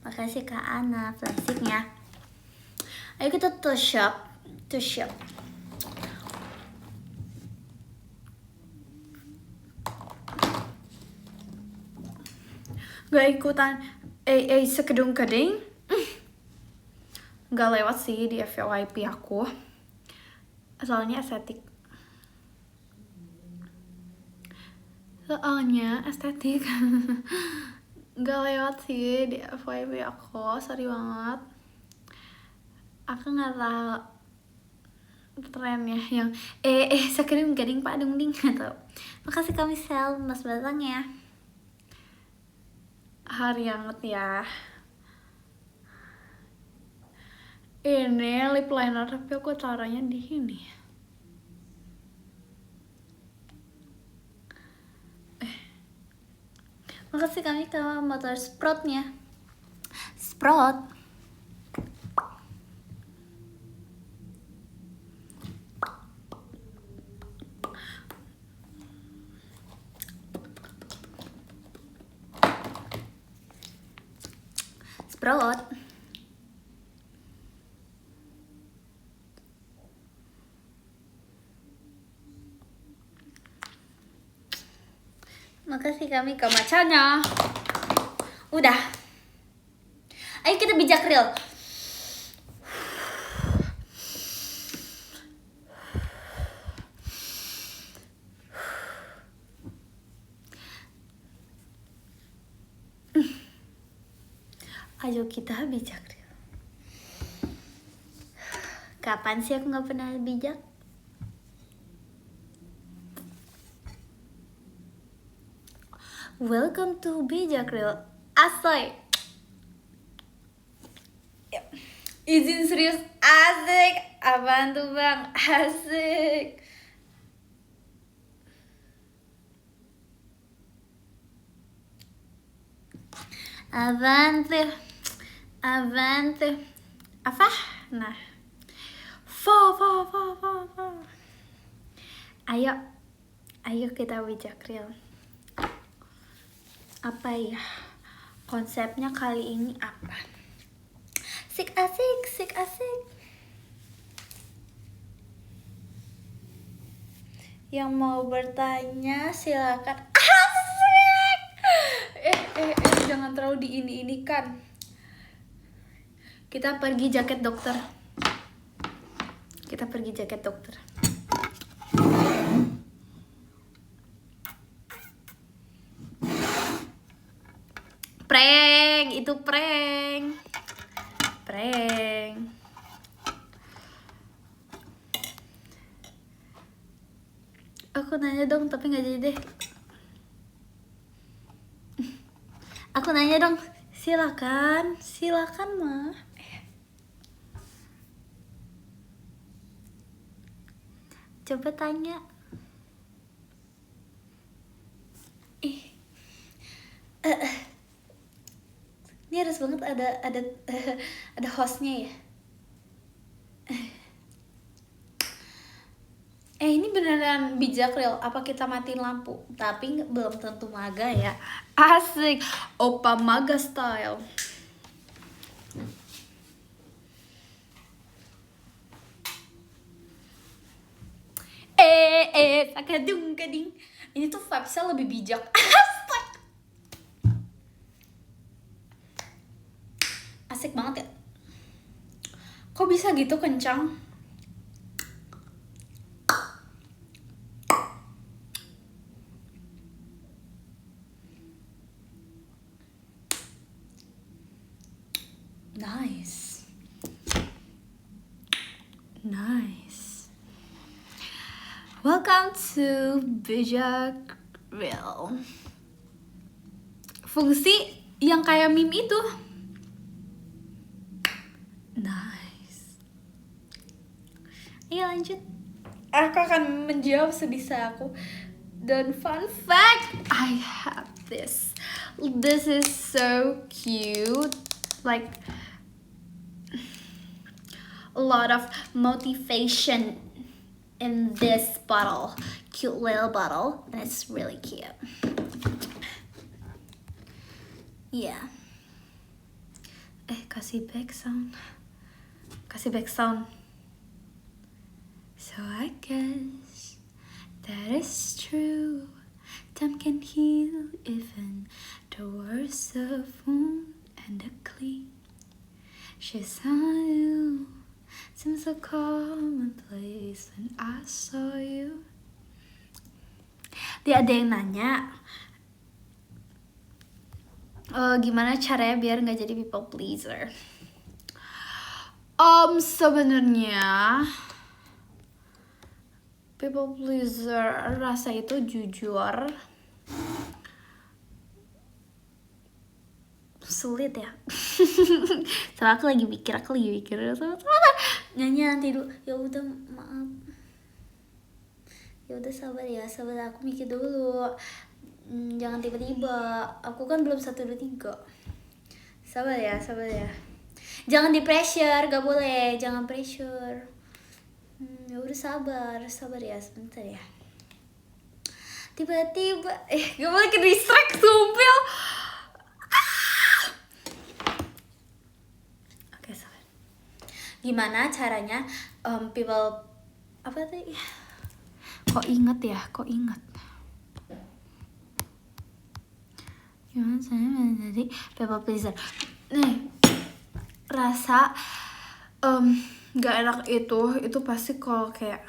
Makasih Kak Ana plastiknya. Ayo kita to shop. Gak ikutan sekedung keding. Gak lewat sih di FYP aku. Soalnya estetik. Gak lewat sih di FYP aku. Sorry banget. Aku gak tahu trennya yang sekedung keding Pak Dungding atau. Makasih kami sel Mas Batang ya. Hari hangat ya. Ini lip liner tapi aku caranya di sini. Makasih kami ke motor Sproutnya. Sprout. Makasih kami ke macanya. Udah. Ayo kita bijak real. Ayo kita bijak real. Kapan sih aku gak pernah bijak? Welcome to Bijak Real. Asoy. Izin serius, asik. Apaan tuh bang? Asik. Apaan tuh? Apa? Nah. Fo. Ayo kita bijak real. Apa ya? Konsepnya kali ini apa? Sik asik. Yang mau bertanya silakan. Asik. Jangan terlalu diini kan. Kita pergi jaket dokter. Prank, itu prank. Aku nanya dong, tapi nggak jadi deh. Aku nanya dong, silakan mah. Coba tanya. Ini harus banget ada hostnya ya. Ini beneran bijak real. Apa kita matiin lampu? Tapi belum tentu maga ya. Asik, opa maga style. Sakadung kading. Ini tuh vibes-nya lebih bijak. Asik banget ya. Kok bisa gitu kencang? Nice. Welcome to Bijak Real. Fungsi yang kayak meme itu. Nice. Ayo lanjut. Aku akan menjawab sebisa aku. Dan fun fact, I have this. This is so cute. Like a lot of motivation in this bottle. Cute little bottle. And it's really cute. Yeah. Kasih back sound. So I guess that is true. Time can heal even the worst of wound and the clean. She saw you. Seems so commonplace when I saw you. Dia ada yang nanya, gimana caranya biar nggak jadi people pleaser? Sebenarnya people pleaser rasa itu jujur sulit ya. Soalnya aku lagi mikir nyanyi nanti dulu. Ya udah maaf, ya udah sabar aku mikir dulu. Jangan tiba-tiba, aku kan belum 1, 2, 3. Sabar ya. Jangan di pressure, gak boleh, jangan pressure. Ya udah sabar ya, sebentar ya. Tiba-tiba gak boleh ke distract, sumpil. Oke, sabar. Gimana caranya people apa tadi? Kok inget? Gimana saya menjadi people pleaser? Nih, rasa gak enak itu pasti kalau kayak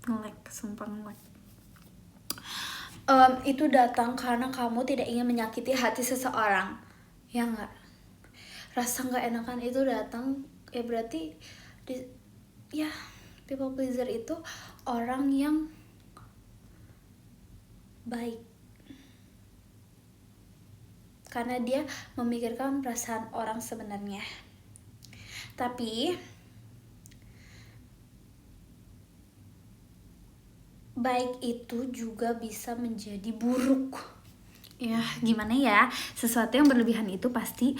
nge-lag, sumpah nge-lag. Itu datang karena kamu tidak ingin menyakiti hati seseorang, ya nggak? Rasa nggak enakan itu datang ya berarti ya people pleaser itu orang yang baik karena dia memikirkan perasaan orang sebenarnya. Tapi baik itu juga bisa menjadi buruk. Ya gimana ya, sesuatu yang berlebihan itu pasti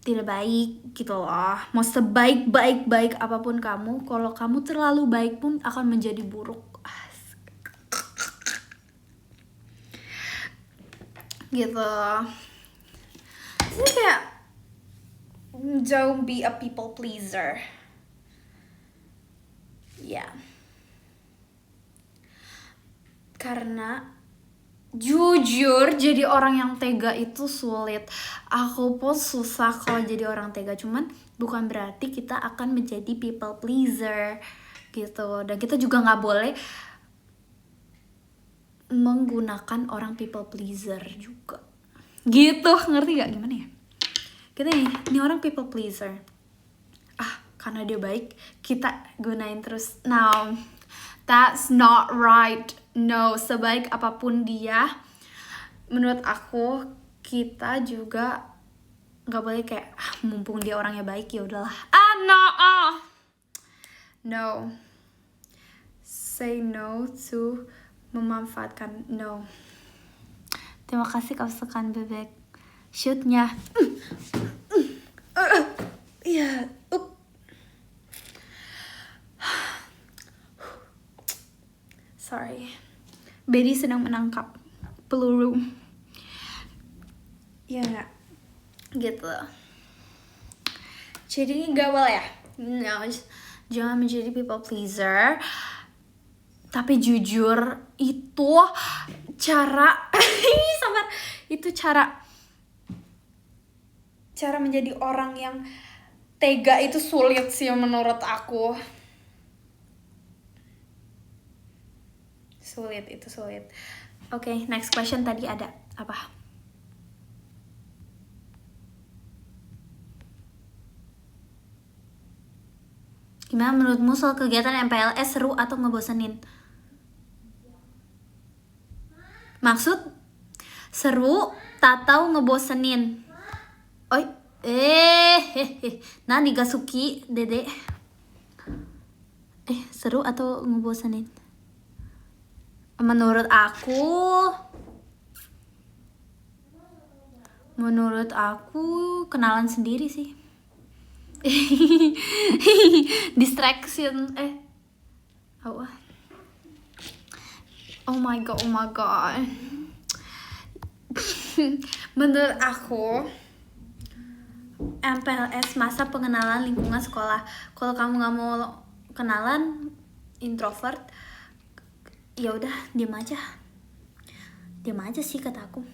tidak baik gitu loh. Mau sebaik-baik apapun kamu, kalau kamu terlalu baik pun akan menjadi buruk. Gitu. Ini kayak don't be a people pleaser. Ya. Karena jujur jadi orang yang tega itu sulit. Aku pun susah kalau jadi orang tega, cuman bukan berarti kita akan menjadi people pleaser gitu. Dan kita juga nggak boleh menggunakan orang people pleaser juga gitu, ngerti gak gimana ya? Kita ini orang people pleaser, karena dia baik kita gunain terus. Now that's not right. No, sebaik apapun dia, menurut aku kita juga nggak boleh kayak mumpung dia orangnya baik ya udahlah. No, say no to memanfaatkan. No. Terima kasih kesukaan bebek. Shootnya. Iya. Sorry. Betty sedang menangkap peluru. Ya nggak? Gitu. Jadi nggak boleh ya? No, jangan menjadi people pleaser. Tapi jujur itu cara sabar, itu cara menjadi orang yang tega itu sulit sih menurut aku. Sulit. Oke, next question tadi ada apa? Gimana menurutmu soal kegiatan MPLS, seru atau ngebosenin? Maksud seru atau ngebosenin? Oi, Nigasuki dede. Seru atau ngebosenin? Menurut aku kenalan sendiri sih. Distraction. Oh my god. Menurut aku MPLS masa pengenalan lingkungan sekolah. Kalau kamu nggak mau kenalan, introvert, ya udah diam aja sih kataku.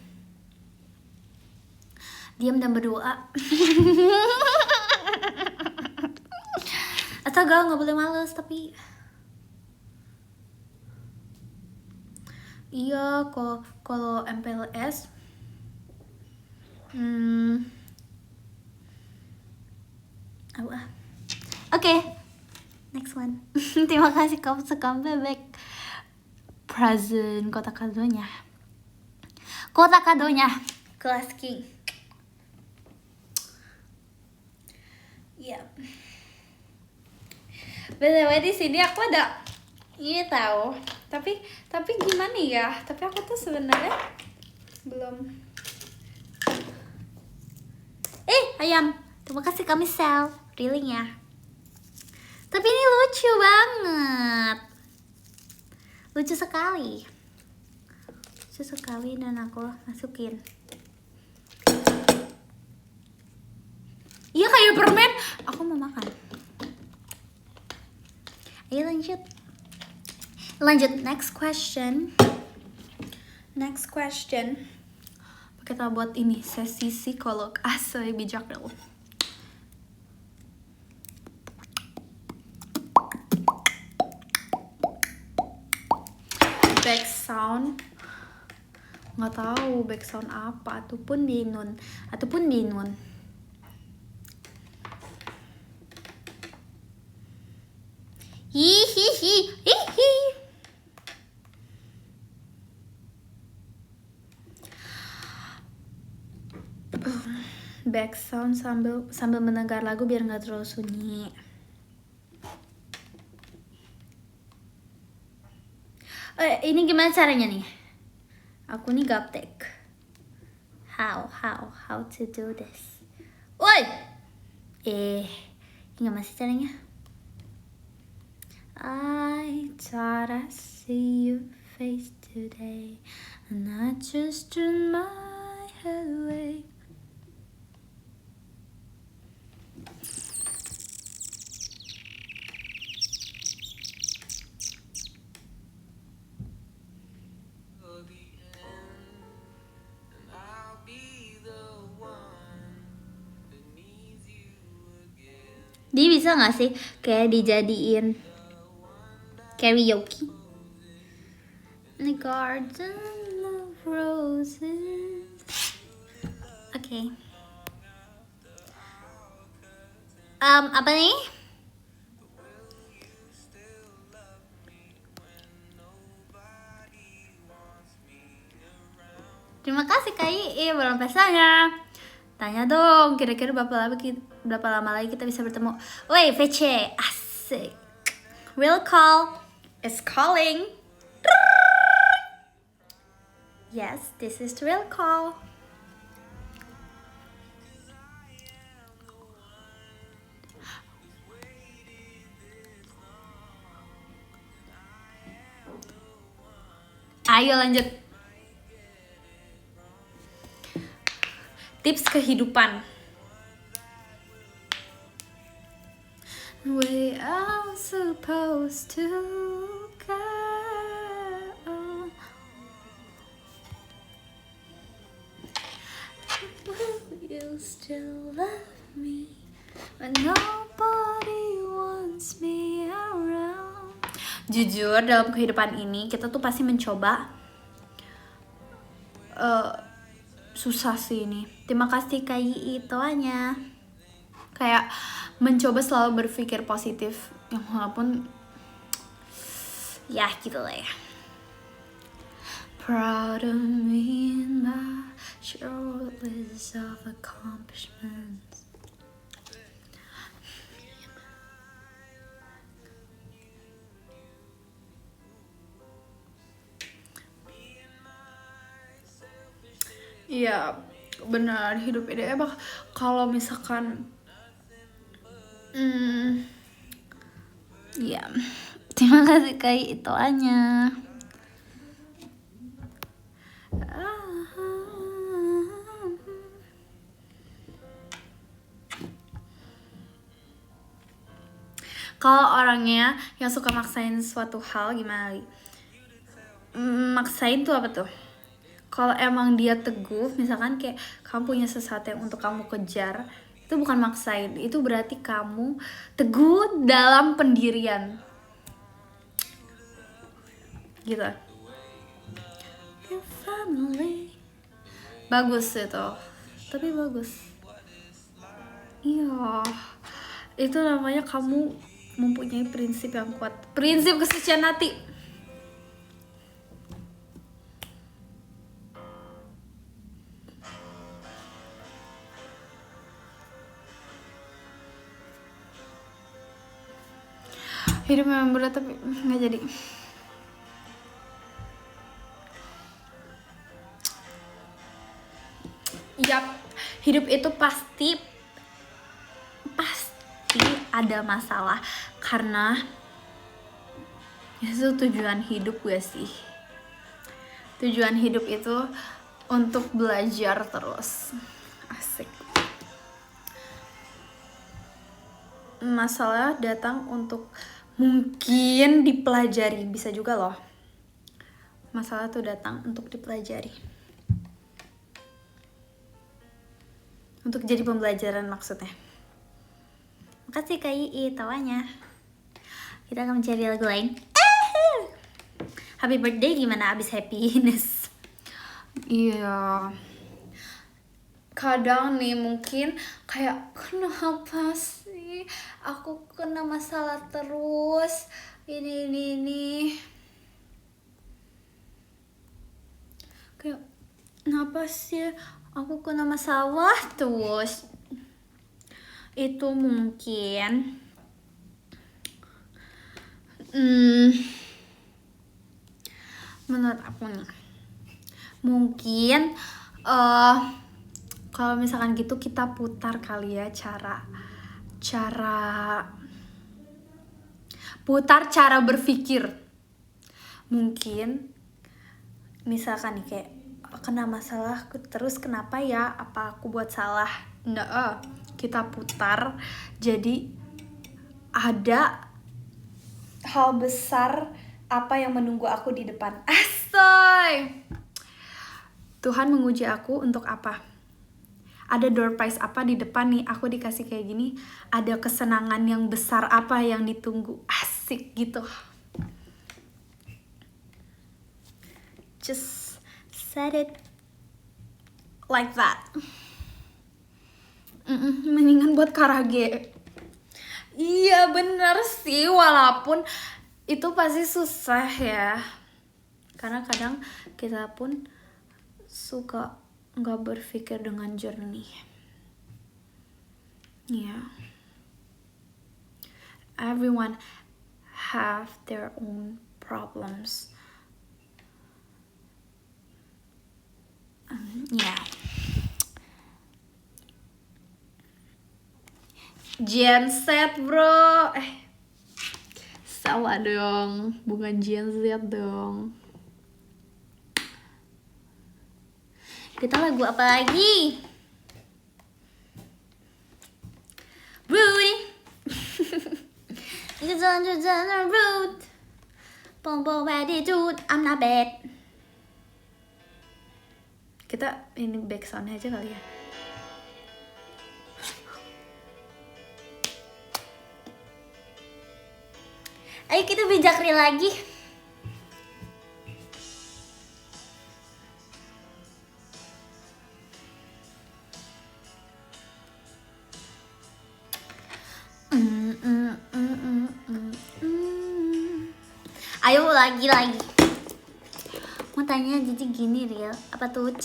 Diam dan berdoa. Astaga, nggak boleh males tapi iya kalau MPLS Oke, next one. Terima kasih kamu sekam bebek. Present kotak kadonya kelas king. Ya. BTW di sini aku ada ini tahu. Tapi gimana ya? Tapi aku tuh sebenarnya belum. Ayam. Terima kasih kami Sel. Really ya. Tapi ini lucu banget. Lucu sekali dan aku masukin. Iya kayak permen. Aku mau makan. Ayo lanjut. Lanjut, next question. Kita buat ini sesi psikolog asli bijak dulu. Back sound, nggak tahu back sound apa, ataupun di nun. Hihihi. Back sound sambil mendengar lagu biar nggak terlalu sunyi. Ini gimana caranya nih? Aku nih gaptek. How to do this? Woi, ini masih caranya. I thought I see your face today, and I just turned my head away. Dia bisa gak sih kayak dijadiin karaoke? In the garden of roses. Oke. Apa nih? Terima kasih Kak Ii, belum pesannya. Tanya dong, kira-kira berapa lama lagi kita bisa bertemu? Woi, VC, asik. Real call is calling. Yes, this is the real call. Ayo lanjut. Tips kehidupan. We are supposed to go. Will you still love me when nobody wants me around? Jujur, dalam kehidupan ini kita tuh pasti mencoba susah sih ini. Terima kasih Kak Ii toanya. Kayak mencoba selalu berpikir positif, yang walaupun ya gitu lah ya. Proud of me and my short list of accomplishments. Iya, benar, hidup ini emang kalau misalkan ya, terima kasih Kak itu aja. Kalau orangnya yang suka maksain suatu hal gimana? Maksain tuh apa tuh? Kalau emang dia teguh, misalkan kayak kamu punya sesuatu yang untuk kamu kejar, itu bukan maksain, itu berarti kamu teguh dalam pendirian. Gitu. Your family. Bagus itu. Tapi bagus. Iya. Itu namanya kamu mempunyai prinsip yang kuat. Prinsip kesucian hati. Hidup memang berat tapi nggak jadi. Yap, hidup itu pasti ada masalah karena itu tujuan hidup gue sih. Tujuan hidup itu untuk belajar terus. Asik. Masalah datang untuk mungkin dipelajari, bisa juga loh. Masalah tuh datang untuk dipelajari, untuk jadi pembelajaran maksudnya. Makasih Kak Ii tawanya. Kita akan mencari lagu lain. Happy birthday gimana abis happiness? Iya. Kadang nih mungkin kayak kenapa sih aku kena masalah terus ini. Kayak kenapa sih aku kena masalah terus? Itu mungkin menurut aku nih, mungkin kalau misalkan gitu kita putar kali ya cara berpikir. Mungkin misalkan nih kayak kena masalah terus, kenapa ya, apa aku buat salah? Nggak, kita putar jadi ada hal besar apa yang menunggu aku di depan. Asoy, Tuhan menguji aku untuk apa? Ada door prize apa di depan nih, aku dikasih kayak gini, ada kesenangan yang besar apa yang ditunggu. Asik gitu. Just said it like that. Mendingan buat karage. Iya bener sih, walaupun itu pasti susah ya, karena kadang kita pun suka nggak berpikir dengan jernih. Yeah. Everyone have their own problems. Yeah. Gen Z bro. Salah dong, bukan Gen Z dong. Kita lagu apa lagi? Rudy. It's on road. Bombo attitude, I'm not bad. Kita ini back sound aja kali ya. Ayo kita bijakri lagi. Ayo lagi. Mau tanya jadi gini Real, apa tuh?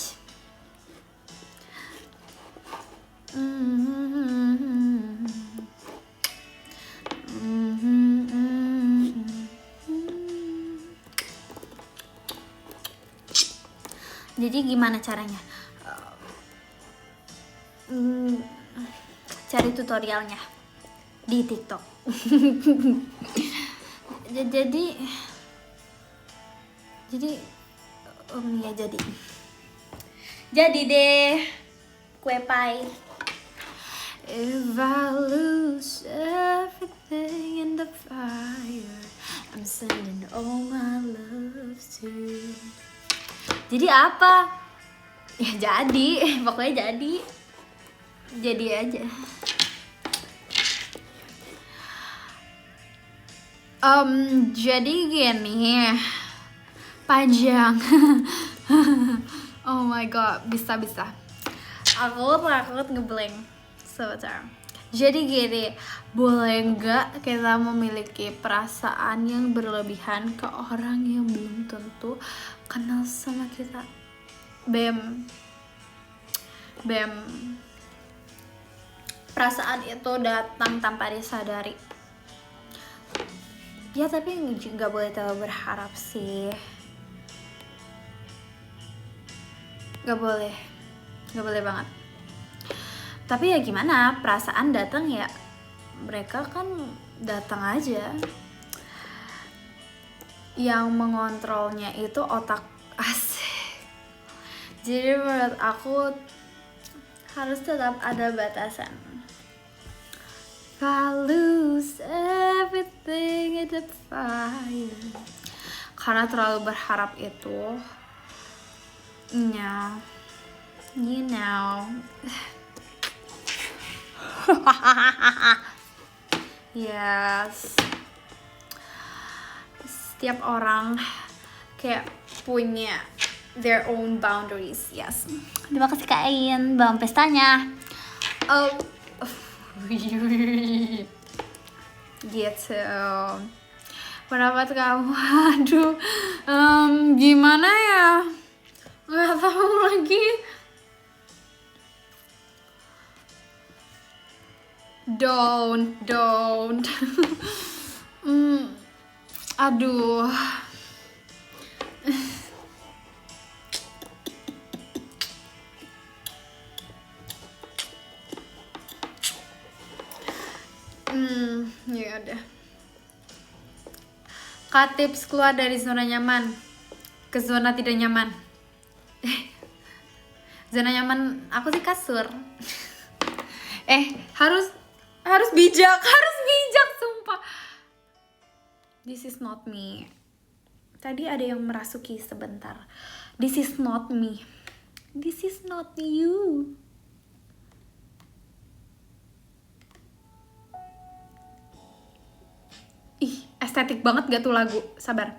Jadi gimana caranya? Cari tutorialnya di TikTok. jadi deh kue pie. If I lose everything in the fire, I'm sending all my love to you. Jadi apa? Ya jadi, pokoknya jadi aja. Jadi gini, panjang. Oh my god, bisa. Aku takut ngeblank sebentar. Jadi gini, boleh nggak kita memiliki perasaan yang berlebihan ke orang yang belum tentu kenal sama kita? Bem. Perasaan itu datang tanpa disadari. Ya tapi nggak boleh terlalu berharap sih. Nggak boleh banget. Tapi ya gimana, perasaan datang ya, mereka kan datang aja. Yang mengontrolnya itu otak. Asik. Jadi menurut aku harus tetap ada batasan. If I lose everything in the fire. Karena terlalu berharap itu, ya, you know. Yes. Setiap orang kayak punya their own boundaries. Yes. Terima kasih Kak Ain, bang pestanya. Oh. Gitu. Pendapat kamu? Aduh, gimana ya? Nggak tahu lagi. Don't. Aduh. Ya udah. Kak, tips keluar dari zona nyaman ke zona tidak nyaman. Zona nyaman aku sih kasur. harus bijak sumpah. This is not me. Tadi ada yang merasuki sebentar. This is not me. This is not you. Ih, estetik banget gak tuh lagu? Sabar.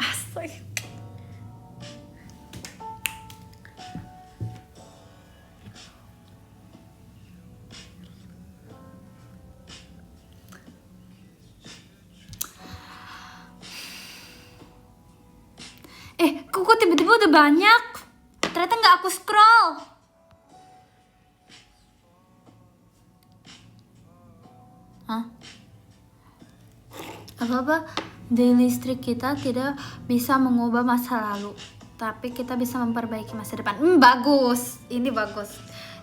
Asli. Kok tiba-tiba udah banyak? Ternyata nggak aku scroll. Hah? Apa-apa? Dari listrik kita tidak bisa mengubah masa lalu, tapi kita bisa memperbaiki masa depan. Bagus. Ini bagus.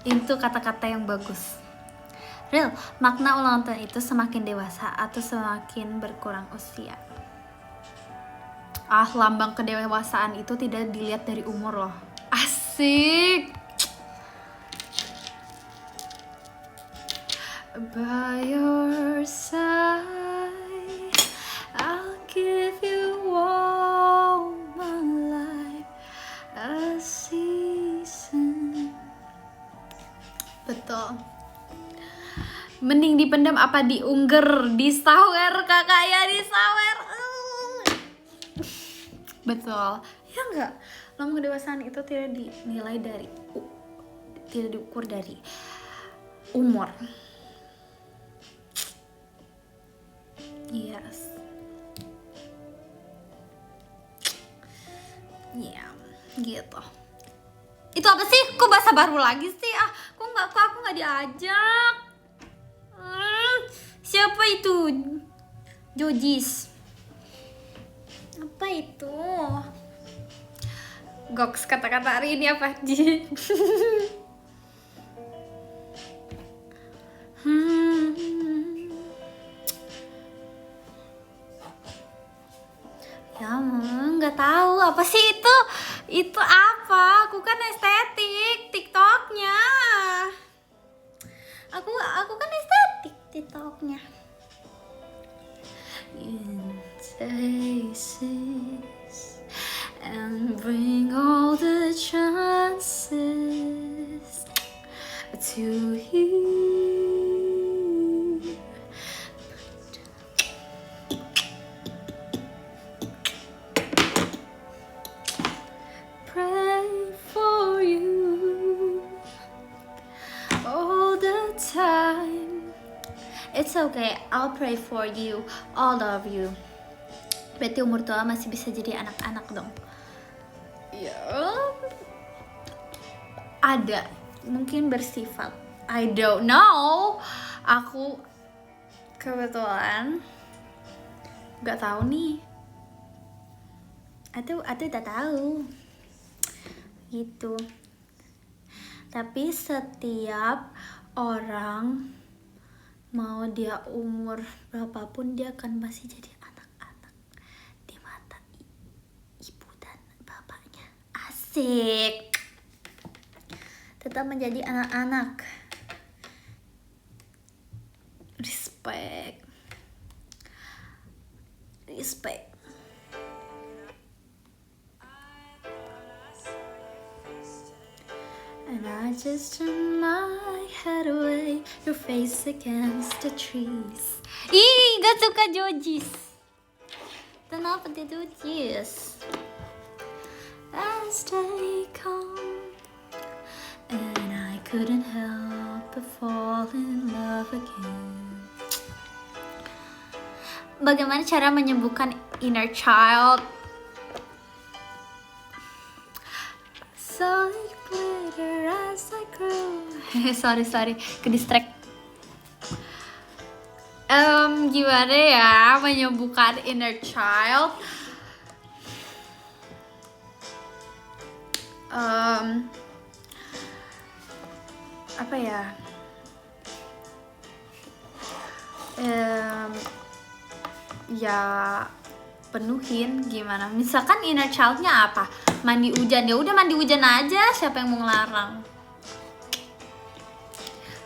Itu kata-kata yang bagus. Real, makna ulang tahun itu semakin dewasa atau semakin berkurang usia. Lambang kedewasaan itu tidak dilihat dari umur loh. Asik. By your side, I'll give you all my life, a season. Betul. Mending dipendam apa diungger, disawer kakak ya, disawer. Betul. Ya enggak? Lambang kedewasaan itu tidak dinilai dari tidak diukur dari umur. Yes. Ya, gitu. Itu apa sih? Kok bahasa baru lagi sih? Kok aku nggak diajak? Siapa itu? Jojis. Apa itu? Goks, kata-kata hari ini apa? Ya, nggak tahu apa sih itu. Itu apa? Aku kan estetik TikToknya. Aku kan estetik TikToknya. Faces and bring all the chances to you. Pray for you all the time. It's okay, I'll pray for you, all of you. Berarti umur tua masih bisa jadi anak-anak dong. Ya, ada mungkin bersifat, I don't know. Aku kebetulan nggak tahu nih. Atau udah tahu gitu. Tapi setiap orang mau dia umur berapapun dia akan masih jadi anak. asik. Tetap menjadi anak-anak. Respect. And I just turn my head away, your face against the trees. Ih, gak suka Jojis. Kenapa dia Jojis? I stay calm, and I couldn't help but fall in love again. Bagaimana cara menyembuhkan inner child? So it glitter as I grew. sorry, ke distract. Gimana ya menyembuhkan inner child? Apa ya? Ya penuhin gimana? Misalkan inner childnya apa? Mandi hujan, ya udah mandi hujan aja. Siapa yang mau ngelarang?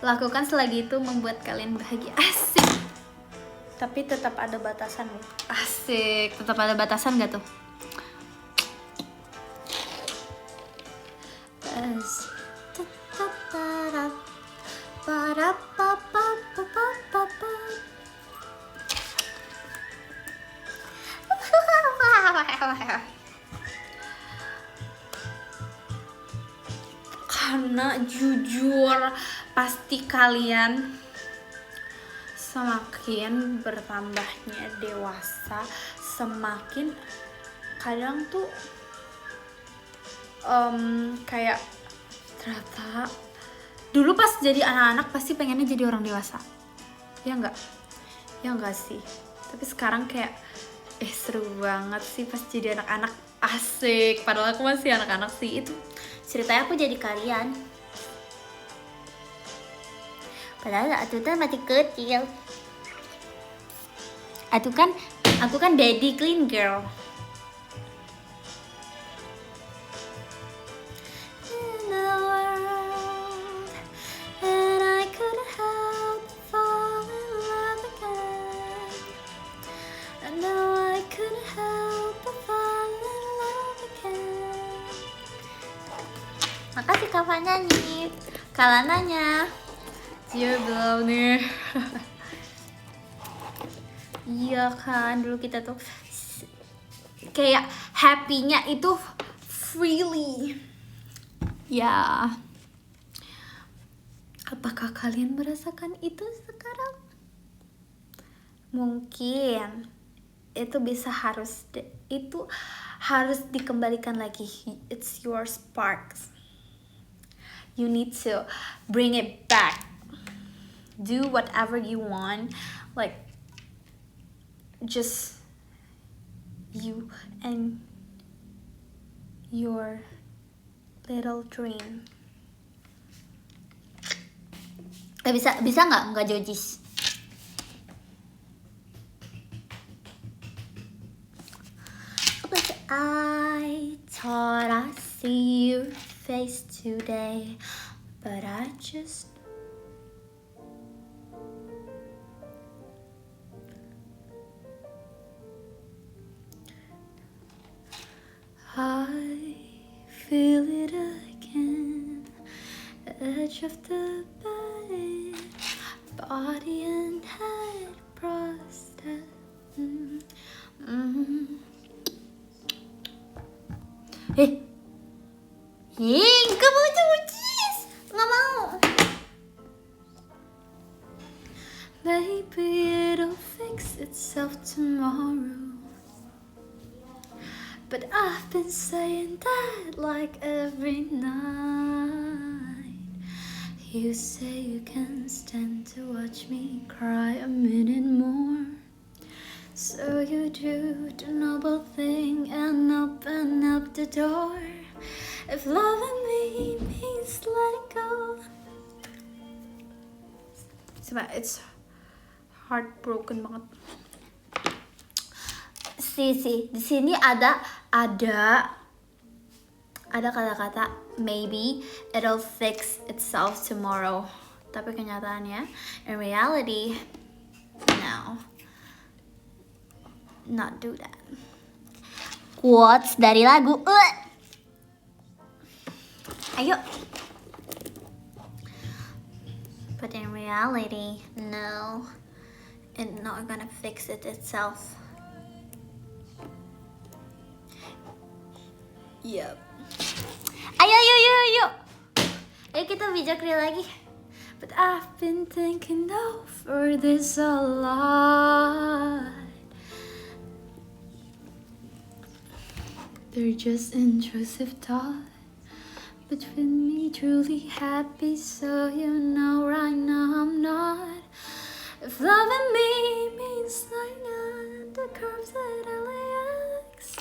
Lakukan selagi itu membuat kalian bahagia. Asik. Tapi tetap ada batasan nih. Asik. Tetap ada batasan gak tuh? Karena jujur pasti kalian semakin bertambahnya dewasa, semakin kadang tuh kayak ternyata dulu pas jadi anak-anak pasti pengennya jadi orang dewasa, ya enggak sih? Tapi sekarang kayak seru banget sih pas jadi anak-anak, asik. Padahal aku masih anak-anak sih. Itu ceritanya aku jadi kalian. Padahal aku kan masih kecil. Aku kan baby clean girl. Makasih Kak nyanyi. Kalian nanya. Cia belum nih. Iya kan, dulu kita tuh kayak happy-nya itu freely. Ya. Apakah kalian merasakan itu sekarang? Mungkin itu harus dikembalikan lagi. It's your sparks. You need to bring it back. Do whatever you want, like just you and your little dream. Bisa nggak Jojis? But I thought I see your face today, but I feel it again, edge of the bed, body and head prostate. Gak mau Jojis, gak mau. Maybe it'll fix itself tomorrow, but I've been saying that like every night. You say you can't stand to watch me cry a minute more, so you do the noble thing and open up the door. If loving me means letting go. Coba, it's heartbroken banget. Di sini ada ada kata-kata maybe it'll fix itself tomorrow, tapi kenyataannya in reality no, not do that. Quotes dari lagu ayo. But in reality no, it's not gonna fix itself. Yep. Ayo. Ayo kita bijak lagi. But I've been thinking over this a lot. They're just intrusive thoughts between me truly happy, so you know right now I'm not. If loving me means lying on the curves at LAX.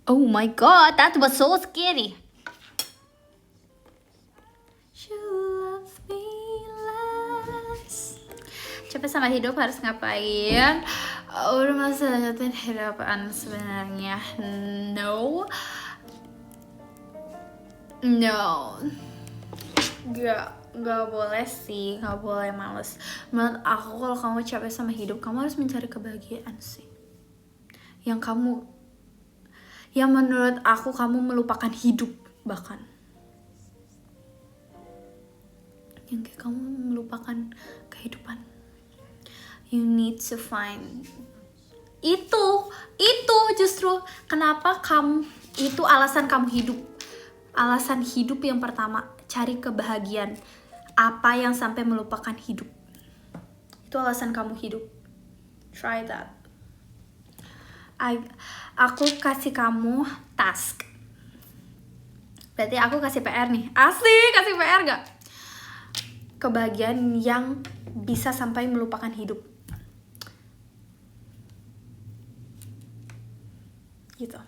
Oh my god, that was so scary. You love me less. Capek sama hidup harus ngapain? Udah masa lanjutin hidupan sebenarnya. No. Gak boleh sih, gak boleh males. Menurut aku kalau kamu capek sama hidup, kamu harus mencari kebahagiaan sih. Yang menurut aku kamu melupakan hidup bahkan. Yang kayak kamu melupakan kehidupan. You need to find itu justru kenapa kamu itu alasan kamu hidup. Alasan hidup yang pertama, cari kebahagiaan. Apa yang sampai melupakan hidup? Itu alasan kamu hidup. Try that. Aku kasih kamu task. Berarti aku kasih PR nih. Asik, kasih PR gak? Kebahagiaan yang bisa sampai melupakan hidup. Gitu.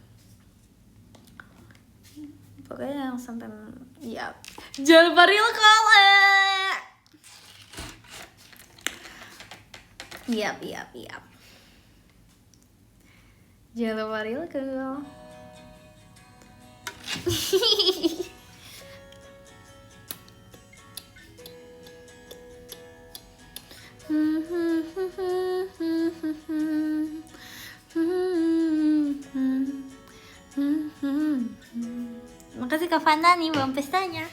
Pokoknya yang sampai ya. Jangan lupa real call. Yap. Jangan lupa real call. Makasih Kak Fanda nih belum pestanya.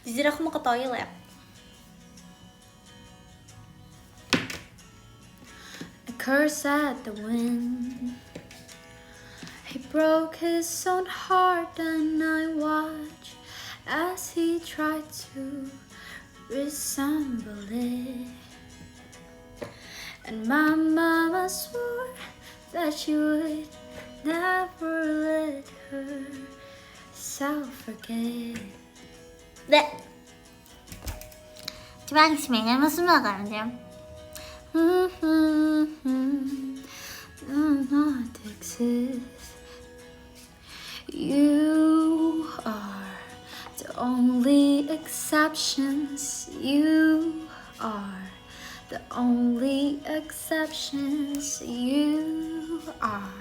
Jujur aku mau ke toilet. A curse at the wind. He broke his own heart and I watched as he tried to resemble it. And my mama swore that she would never let herself forget. 네. 지방 시민의 무슨 말인데요? Not exist. You are the only exceptions. You are the only exceptions. You are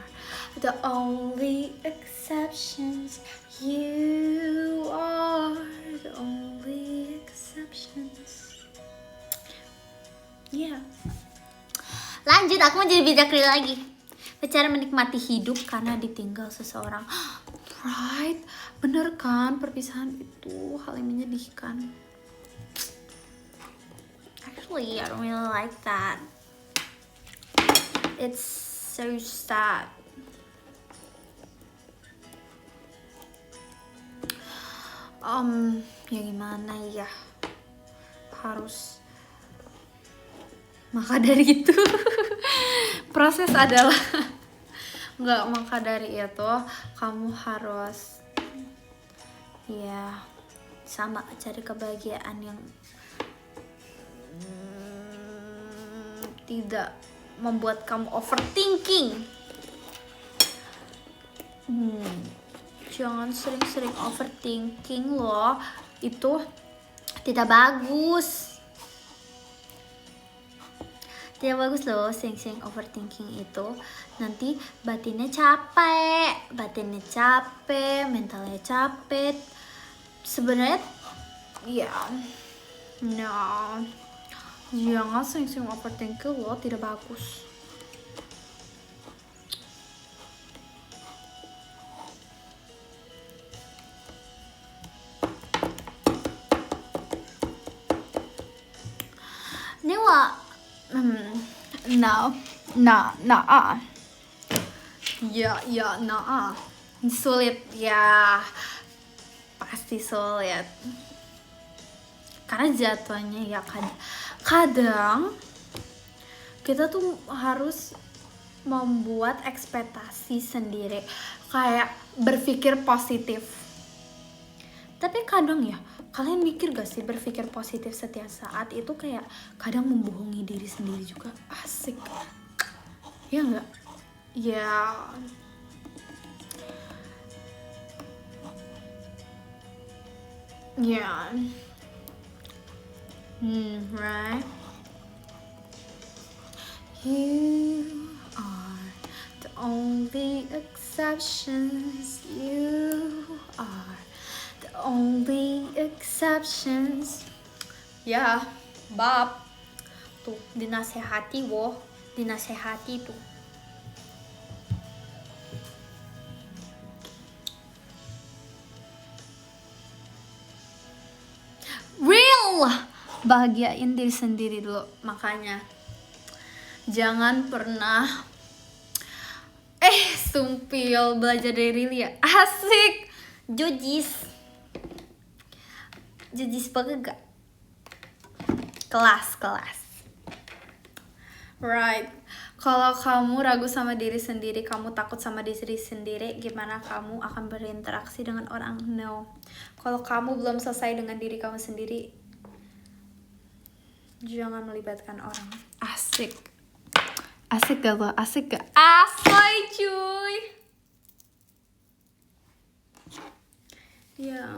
the only exceptions. You are the only exceptions. Yeah. Lanjut, aku mau jadi bidakri lagi. Cara menikmati hidup karena ditinggal seseorang. Right, bener kan, perpisahan itu hal yang menyedihkan. Actually, I don't really like that. It's so sad. Ya gimana ya, harus maka dari itu proses adalah nggak, maka dari itu kamu harus ya sama cari kebahagiaan yang tidak membuat kamu overthinking. Jangan sering-sering overthinking loh, itu tidak bagus. Tidak bagus loh sering-sering overthinking itu. Nanti batinnya capek, mentalnya capek. Sebenarnya ya, no, jangan sering-sering overthinking loh, tidak bagus. Nếu mà sulit ya, pasti sulit karena jatuhnya ya kadang kita tuh harus membuat ekspektasi sendiri, kayak berpikir positif. Tapi kadang ya, kalian mikir gak sih berpikir positif setiap saat itu kayak kadang membohongi diri sendiri juga. Asik ya nggak? Ya right. You are the only exceptions. You are the only exceptions. Ya, bab tuh dinasehati tuh. Real, bahagiain diri sendiri dulu. Makanya jangan pernah sumpil belajar dari Rili ya. Asik. Jujis banget gak? Kelas right. Kalau kamu ragu sama diri sendiri, kamu takut sama diri sendiri, gimana kamu akan berinteraksi dengan orang? No. Kalau kamu belum selesai dengan diri kamu sendiri, jangan melibatkan orang. Asik gak lo? Asik gak? Asoy cuy. Ya,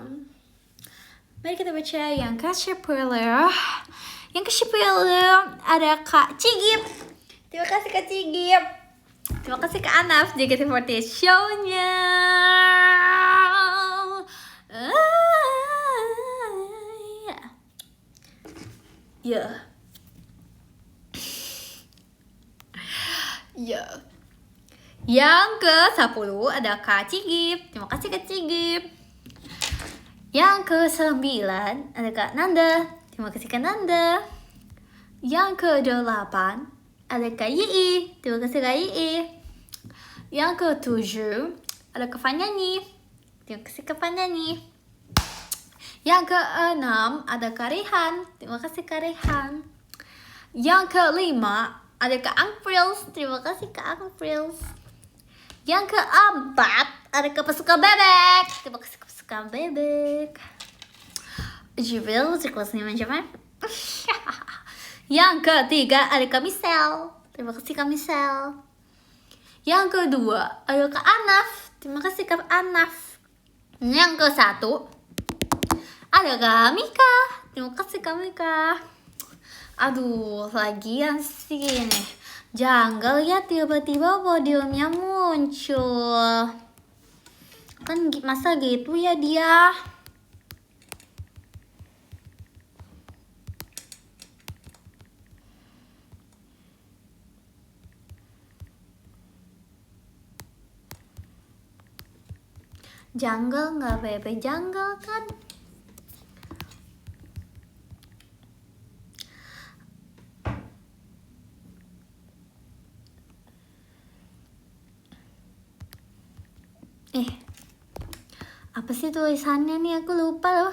mari kita baca yang ke-10. Yang ke-10 ada Kak Cigip. Terima kasih Kak Cigip. Terima kasih Kak Anaf, JKT48 show-nya. Yang ke-10 ada Kak Cigip. Terima kasih Kak Cigip. Yang ke-9 ada Kak Nanda. Terima kasih Kak Nanda. Yang ke-8 ada Kak Yii. Terima kasih Kak Yii. Yang ke-7 ada Kak Fanyani. Terima kasih Kak Fanyani. Yang ke-6 ada Kak Rehan. Terima kasih Kak Rehan. Yang ke-5 ada Kak Angprils. Terima kasih Kak Angprils. Yang ke-4 ada Kak Pasuka Bebek. Terima kasih Kak Pasuka Bebek. Jibril, kelasnya macam apa? Yang ke-3 ada Kak Misel. Terima kasih Kak Misel. Yang kedua ada Kak Anaf. Terima kasih Kak Anaf. Yang ke-1 ada Kak Mika. Terima kasih Kak Mika. Aduh, lagian sih nih janggal ya, tiba-tiba podiumnya muncul. Kan masa gitu ya dia. Janggal nggak Bebe? Janggal kan? Apa sih tulisannya nih? Aku lupa loh.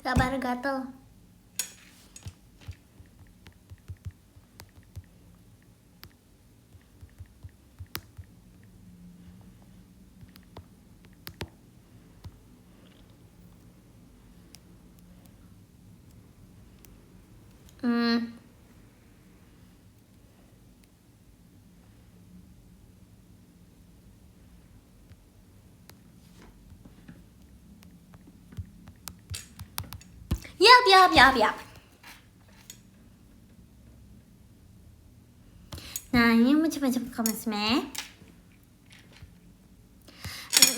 Sabar gatel. Yap. Nah, ini macam-macam kamu semua.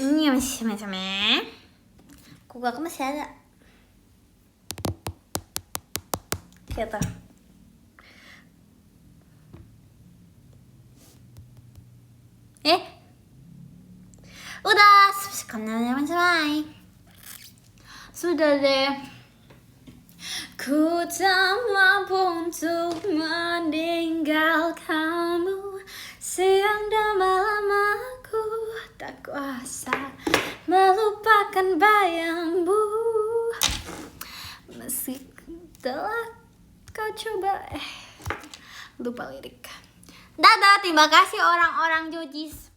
Ini macam-macam. Kuku aku masih ada. Gitu. Udah, subscribe teman-teman. Sudah deh. Ku tak mampu untuk meninggalkanmu. Siang dan malam aku tak kuasa melupakan bayangmu. Meski telah kau coba lupa lirik. Dadah, terima kasih orang-orang Jojis.